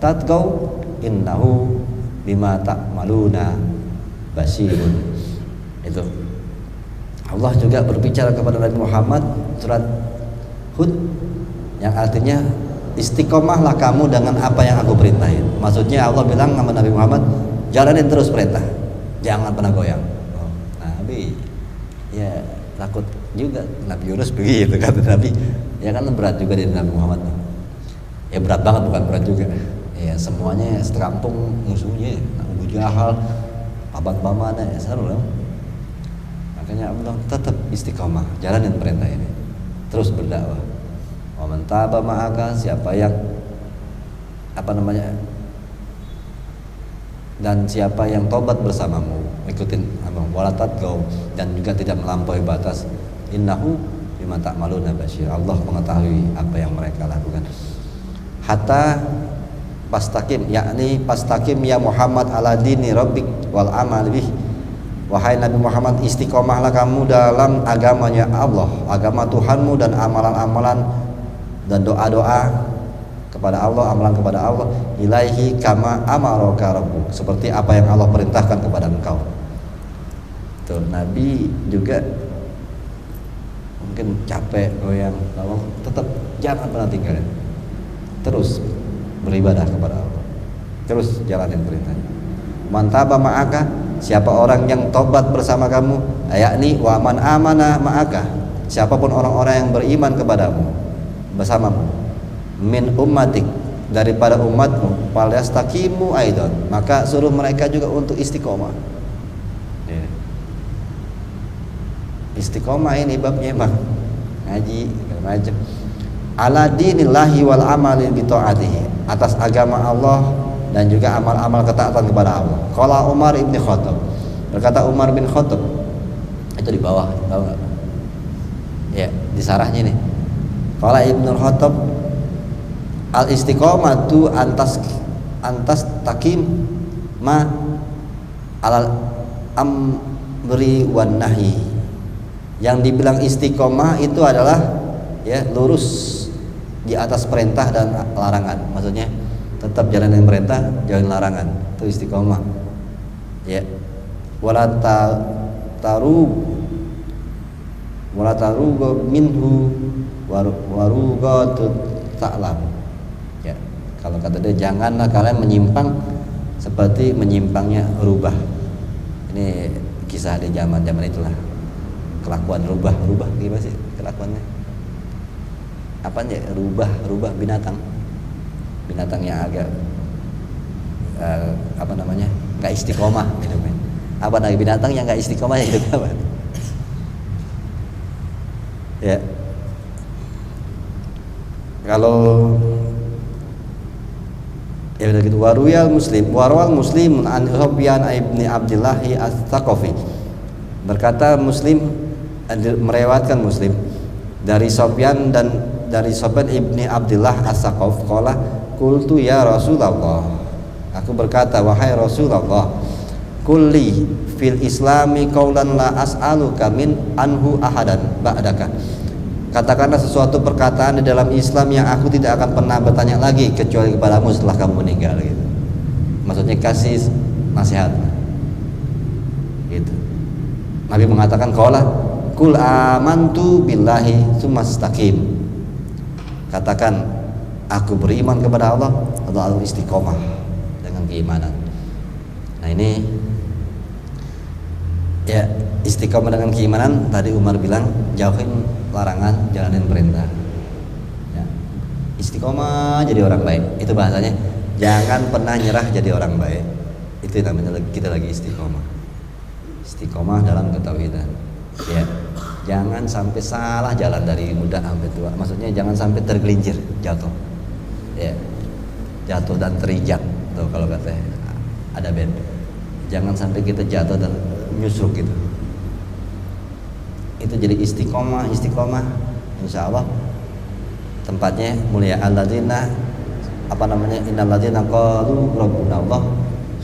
tatgau innahu bima ta'maluna basirun. Itu Allah juga berbicara kepada Nabi Muhammad surat Hud yang artinya istiqomahlah kamu dengan apa yang aku perintahin. Maksudnya Allah bilang sama Nabi Muhammad, jalanin terus perintah, jangan pernah goyang. Nabi ya takut juga, Nabi Yunus begitu kata Nabi. Ya kan berat juga dari Nabi Muhammad. Ya berat banget, bukan berat juga. Ya semuanya seterampung musuhnya, Abu Jahal, paman-pamannya, ya seru loh. Makanya Allah tetap istiqomah, jalanin perintah ini, terus berdakwah. Wa man taba ma'aka, siapa yang dan siapa yang tobat bersamamu, ikutin abang, wala tatgau, dan juga tidak melampaui batas. Innahu bima ta'maluna basyir. Allah mengetahui apa yang mereka lakukan. Hatta pastaqim, yakni pastaqim ya Muhammad ala dini rabbik wal amal bih. Wahai Nabi Muhammad, istiqomahlah kamu dalam agamanya Allah, agama Tuhanmu, dan amalan-amalan dan doa-doa kepada Allah, amalan kepada Allah, ilaihi kama amaraka rabbuk, seperti apa yang Allah perintahkan kepada engkau. Tuh, Nabi juga mungkin capek, goyang, tetap jangan pernah tinggal. Terus beribadah kepada Allah, terus jalanin perintahnya. Mantaba ma'aka, siapa orang yang tobat bersama kamu, yakni wa man amana ma'aka, siapapun orang-orang yang beriman kepadamu, bersamamu, min ummatik, daripada umatmu, falyastaqimu aidan, maka suruh mereka juga untuk istiqomah. Istiqomah ini babnya emang ngaji macam ala dinillahi wal amali bi taatihi, atas agama Allah dan juga amal-amal ketaatan kepada Allah. Qala Umar bin Khattab, berkata Umar bin Khattab, itu di bawah, tahu enggak? Ya, di sarahnya nih. Qala Ibnu Khattab, al istiqomatu antas takim ma alal amri wan nahi. Yang dibilang istiqomah itu adalah ya lurus di atas perintah dan larangan. Maksudnya tetap jalanin perintah, jalanin larangan. Itu istiqomah. Ya. Wala taru minhu warugatu ta'lam. Ya. Kalau kata dia, janganlah kalian menyimpang seperti menyimpangnya rubah. Ini kisah di zaman-zaman itulah. Kelakuan rubah gimana sih kelakuannya? Apanya? Rubah binatang yang agak nggak istiqomah hidupnya. Apa lagi binatang yang nggak istiqomah hidupnya apa? Ya, kalau ya udah gitu. Warwal muslim an Sufyan ibni Abdullah as-Tsaqafi, berkata Muslim merewatkan Muslim dari Sufyan dan dari Sufyan ibni Abdullah as-Tsaqaf, qala qultu ya Rasulullah, Aku berkata, wahai Rasulullah, kulli fil islami qaulan la as'aluka min anhu ahadan ba'daka. Katakanlah sesuatu perkataan di dalam Islam yang aku tidak akan pernah bertanya lagi kecuali kepadamu setelah kamu meninggal gitu. Maksudnya kasih nasihat gitu. Nabi mengatakan qala kul amantu billahi tsumastaqim. Katakan aku beriman kepada Allah, lalu istiqomah dengan keimanan. Nah ini ya, istiqomah dengan keimanan. Tadi Umar bilang jauhin larangan, jalanin perintah ya. Istiqomah jadi orang baik, itu bahasanya. Jangan pernah nyerah jadi orang baik. Itu namanya kita lagi istiqomah. Istiqomah dalam ketauhidan ya. Jangan sampai salah jalan dari muda sampai tua. Maksudnya jangan sampai tergelincir, jatuh ya. Jatuh dan terinjak tuh kalau katanya ada band. Jangan sampai kita jatuh dan nyusruk gitu. Itu jadi istiqomah. Insya Allah tempatnya mulia. Alladzina innal ladzina qalu rabbuna Allah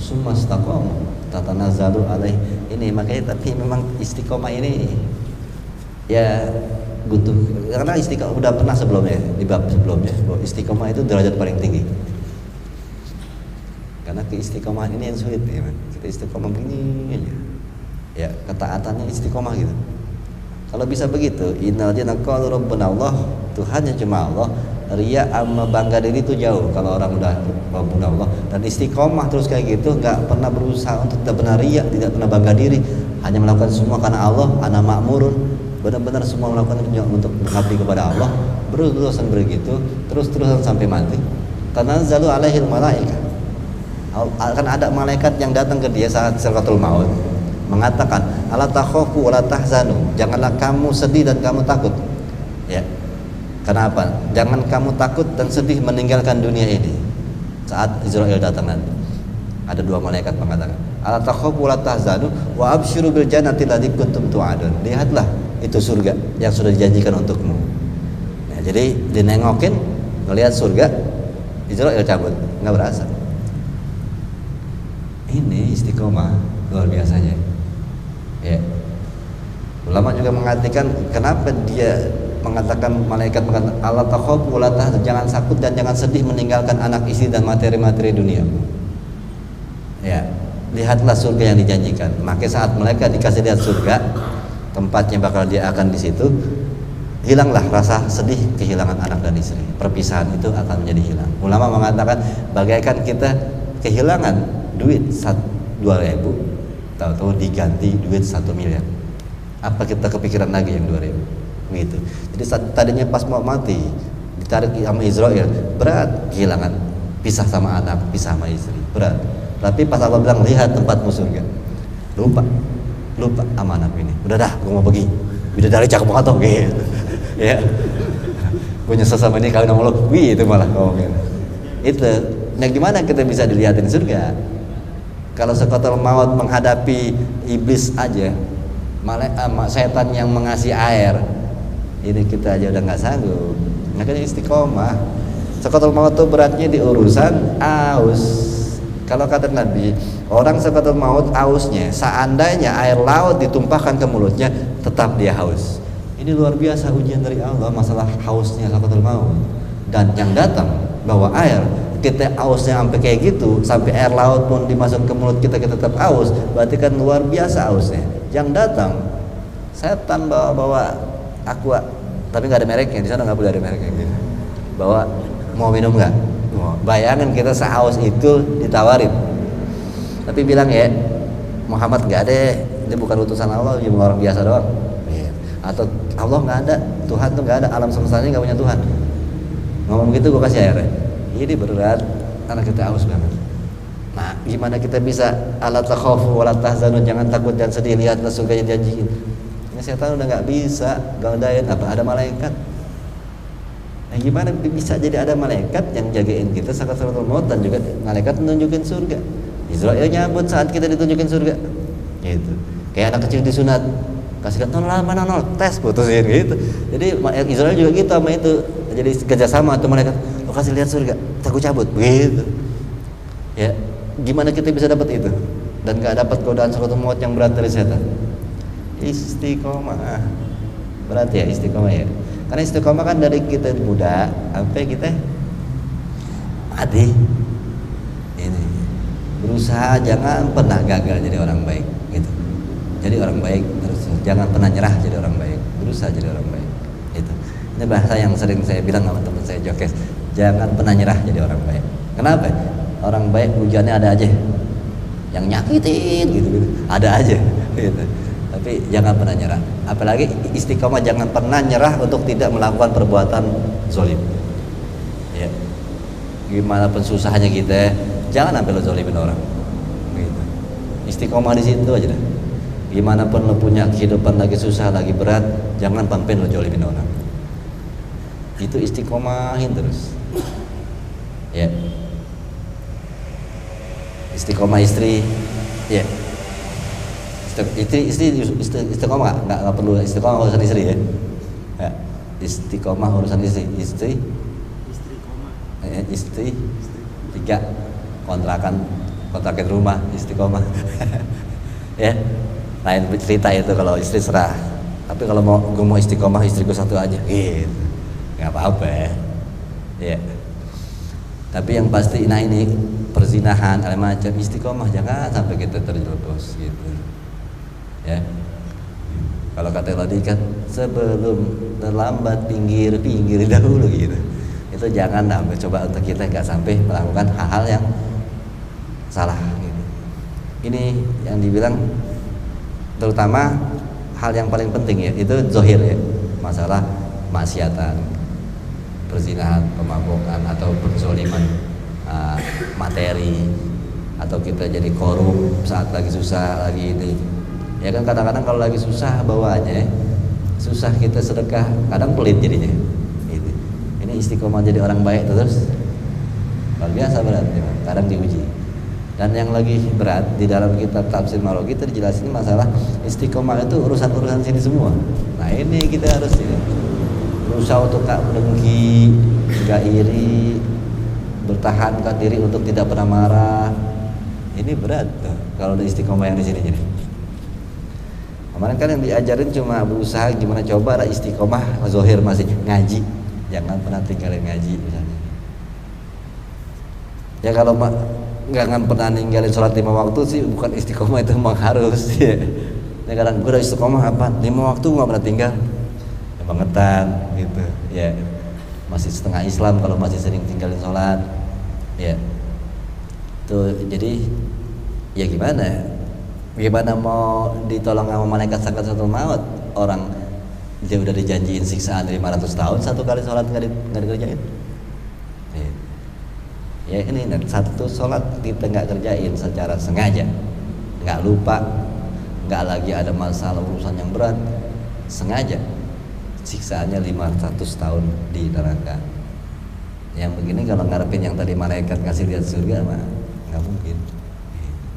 tsumastaqamu tatanazzalu alaih. Ini makanya, tapi memang istiqomah ini ya butuh, karena istiqomah udah pernah sebelumnya di bab sebelumnya bahwa istiqomah itu derajat paling tinggi. Karena keistiqomah ini yang sulit ya, kita istiqomah begini aja ya, ketaatannya istiqomah gitu. Kalau bisa begitu, innal ladzina qalu rabbuna Allah, Tuhannya cuma Allah, ria sama bangga diri itu jauh. Kalau orang udah rabbuna Allah dan istiqomah terus kayak gitu, nggak pernah berusaha untuk tidak pernah ria, tidak pernah bangga diri, hanya melakukan semua karena Allah, ana ma'murun, benar-benar semua melakukan untuk mengabdi kepada Allah, berurusan begitu terus-terusan sampai mati. Tanazzalu alaihil malaikah, akan ada malaikat yang datang ke dia saat sakaratul maut, mengatakan ala takhafu wala tahzanu, janganlah kamu sedih dan kamu takut ya. Kenapa? Jangan kamu takut dan sedih meninggalkan dunia ini saat Israel datang nanti. Ada dua malaikat mengatakan ala takhafu wala tahzanu wa absyiru bil jannati allati kuntum tu'adun. Lihatlah itu surga yang sudah dijanjikan untukmu ya. Jadi dinengokin, ngelihat surga, Israel cabut, nggak berasa. Ini istiqomah luar biasanya ya. Ulama juga mengatakan kenapa dia mengatakan malaikat mengatakan Allah takhafu wala tahzan, jangan takut dan jangan sedih meninggalkan anak istri dan materi-materi dunia ya. Lihatlah surga yang dijanjikan. Maka saat mereka dikasih lihat surga, tempatnya bakal dia akan di situ, hilanglah rasa sedih kehilangan anak dan istri. Perpisahan itu akan menjadi hilang. Ulama mengatakan bagaikan kita kehilangan duit 2.000, tahu-tahu diganti duit 1 miliar. Apa kita kepikiran lagi yang 2.000? Gitu. Jadi tadinya pas mau mati ditarik sama Israel, berat kehilangan, pisah sama anak, pisah sama istri, berat. Tapi pas Allah bilang lihat tempatmu surga, lupa sama anak ini. Udah dah, gue mau pergi. Bidadari cakep banget tuh, gitu. Ya. Gue nyesel sama ini kawin sama lo, itu malah ngomongin. Itu. Nah gimana kita bisa dilihatin surga? Kalau sekotol maut menghadapi iblis aja, setan yang mengasih air, ini kita aja udah nggak sanggup. Makanya istiqomah. Sekotol maut itu beratnya di urusan aus. Kalau kata Nabi, orang sekotol maut ausnya, seandainya air laut ditumpahkan ke mulutnya, tetap dia haus. Ini luar biasa ujian dari Allah masalah hausnya sekotol maut. Dan yang datang bawa air, kita hausnya sampai kayak gitu, sampai air laut pun dimasuk ke mulut kita tetap haus, berarti kan luar biasa hausnya. Yang datang setan bawa aqua, tapi nggak ada mereknya di sana, nggak boleh ada mereknya gitu. Bawa, mau minum nggak? Bayangin kita sehaus itu ditawarin, tapi bilang ya Muhammad nggak ada, ini bukan utusan Allah, dia orang biasa doang. Atau Allah nggak ada, Tuhan tuh nggak ada, alam semestanya nggak punya Tuhan. Ngomong gitu gue kasih airnya. Ini berat karena kita haus banget. Nah, gimana kita bisa ala takhafu wala tahzanu, jangan takut dan sedih, lihatlah surga yang dijanjiin. Ini setan udah nggak bisa godain apa ada malaikat. Nah, gimana bisa jadi ada malaikat yang jagain kita saat sakaratul maut dan juga malaikat menunjukin surga. Israel nyambut saat kita ditunjukin surga. Gitu. Kayak anak kecil disunat, kasih nol mana nol, tes putusin gitu. Jadi Israel juga gitu sama itu. Jadi kerjasama tuh malaikat, lo kasih lihat surga, aku cabut begitu. Ya, Gimana kita bisa dapat itu dan gak dapat godaan suratul maut yang berat dari setan? Istiqomah. Berat ya istiqomah ya. Karena istiqomah kan dari kita muda sampai kita mati. Ini berusaha jangan pernah gagal jadi orang baik gitu. Jadi orang baik terus, jangan pernah nyerah jadi orang baik, berusaha jadi orang baik. Itu. Ini bahasa yang sering saya bilang sama teman saya Jokes. Jangan pernah nyerah jadi orang baik. Kenapa? Orang baik hujannya ada aja, yang nyakitin gitu, ada aja. Gitu. Tapi jangan pernah nyerah. Apalagi istiqomah jangan pernah nyerah untuk tidak melakukan perbuatan zalim. Ya. Gimana pun susahnya kita, jangan sampai lo zalimin orang. Gitu. Istiqomah di situ aja dah. Gimana pun lo punya kehidupan lagi susah, lagi berat, jangan sampai lo zalimin orang. Itu istiqomahin terus. Ya. Istiqomah istri, ya. Istiqomah nggak perlu istiqomah urusan istri ya. Ya. Istiqomah urusan istri. Istri 3 kontrakan rumah istiqomah. Ya. Lain cerita itu kalau istri serah. Tapi kalau gue mau istiqomah istriku 1 aja, gitu. Nggak apa-apa ya. Tapi yang pasti ini perzinahan macam istiqomah jangan sampai kita terjerumus gitu ya. Kalau kata tadi kan sebelum terlambat pinggir dahulu gitu. Itu jangan sampai, coba untuk kita nggak sampai melakukan hal-hal yang salah gitu. Ini yang dibilang terutama hal yang paling penting ya, itu zohir ya, masalah maksiatan, perzinahan, pemabukan atau perzoliman materi, atau kita jadi korup saat lagi susah lagi ini. Ya kan kadang-kadang kalau lagi susah bawaannya susah kita sedekah, kadang pelit jadinya. Gitu. Ini istiqomah jadi orang baik terus luar biasa berat, ya. Kadang diuji. Dan yang lagi berat di dalam kitab tafsir Marogi itu dijelasin masalah istiqomah itu urusan-urusan sini semua. Nah ini kita harus berusaha untuk tak dengki, gak iri, bertahankan diri untuk tidak pernah marah. Ini berat tuh kalau ada istiqomah yang di sini jadi. Kemarin kan yang diajarin cuma berusaha gimana coba ada istiqomah zohir masih ngaji, jangan pernah tinggalin ngaji misalnya. Ya kalau nggak pernah ninggalin sholat 5 waktu sih bukan istiqomah, itu memang harus ya. Ya kadang gue udah istiqomah apa 5 waktu nggak pernah tinggal, ya bangetan gitu ya, masih setengah Islam kalau masih sering tinggalin sholat ya. Tuh jadi ya gimana mau ditolong sama malaikat sakaratul maut, orang dia udah dijanjiin siksaan 500 tahun 1 kali sholat nggak dikerjain. Ya ini satu sholat kita nggak kerjain secara sengaja, nggak lupa, nggak lagi ada masalah urusan yang berat, sengaja siksaannya 500 tahun di neraka. Yang begini kalau ngarepin yang tadi malaikat ngasih lihat surga mah nggak mungkin.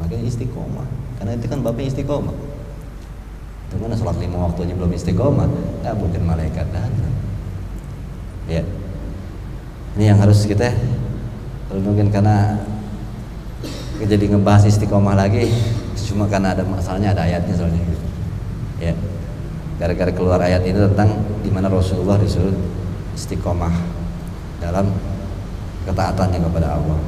Makanya istiqomah, karena itu kan babnya istiqomah. Itu mana sholat 5 waktu aja belum istiqomah, nggak mungkin malaikat datang. Ya, ini yang harus kita mungkin, karena jadi ngebahas istiqomah lagi cuma karena ada masalahnya, ada ayatnya soalnya ya. Gara-gara keluar ayat ini tentang dimana Rasulullah disuruh istiqomah dalam ketaatannya kepada Allah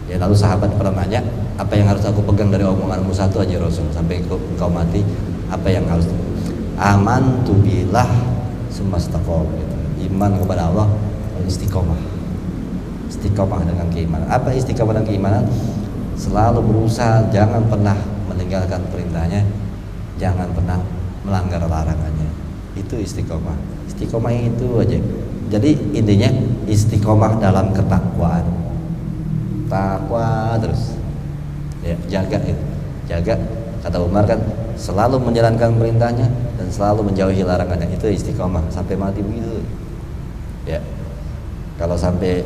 ya. Lalu sahabat pernah nanya, apa yang harus aku pegang dari omonganmu? Satu aja Rasul, sampai engkau mati apa yang harus? Amantu billah sumastaqom gitu. Iman kepada Allah, istiqomah. Istiqomah dengan keimanan. Apa istiqomah dengan keimanan? Selalu berusaha jangan pernah meninggalkan perintahnya, jangan pernah melanggar larangannya. Itu istiqomah. Istiqomah itu aja. Jadi intinya istiqomah dalam ketakwaan. Takwa terus. Ya, jaga itu. Jaga, kata Umar kan, selalu menjalankan perintahnya dan selalu menjauhi larangannya. Itu istiqomah sampai mati begitu. Ya. Kalau sampai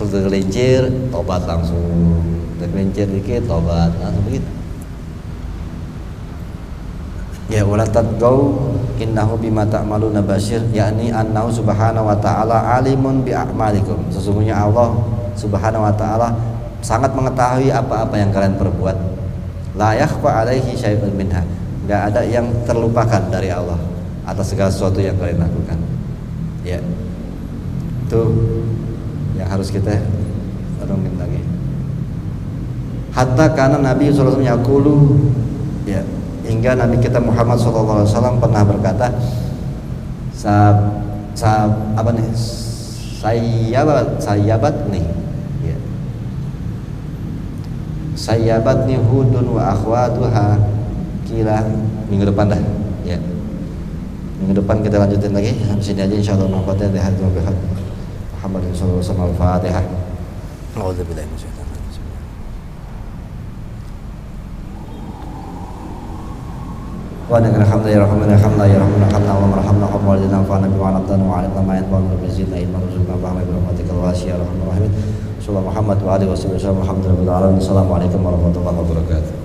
tergelincir, tobat langsung. Tergelincir dikit, tobat langsung begitu. Ya, wala tadgau innahu bima ta'maluna basyir, yakni annahu subhanahu wa ta'ala alimun bi a'malikum. Sesungguhnya Allah subhanahu wa ta'ala sangat mengetahui apa-apa yang kalian perbuat. La yakhfa alaihi syai'un minha. Enggak ada yang terlupakan dari Allah atas segala sesuatu yang kalian lakukan. Ya. Itu yang harus kita renungin lagi. Hatta karena Nabi sallallahu alaihi wasallam yaqulu, ya, hingga Nabi kita Muhammad sallallahu alaihi wasallam pernah berkata, sayabat nih, ya. Sayabat nih Hudun wa akhwatuha, kila minggu depan dah, ya. Minggu depan kita lanjutin lagi. Sampai sini aja insyaallah. Muhammadin sallallahu alaihi wasallam. Al-Fatihah. A'udzubillahi minasyaitonir rajim. Wa lakal hamdu ya rahman hamdan ya rahman hamdan wa marhamna wa walidina fa nabi wa alatan wa alim ma yanfa'u wa bizina ilman wa fahma bi rahmatikal wasiyah rahman rahim. Sallallahu Muhammad wa alihi wasallam. Alhamdulillah. Assalamualaikum warahmatullahi wabarakatuh.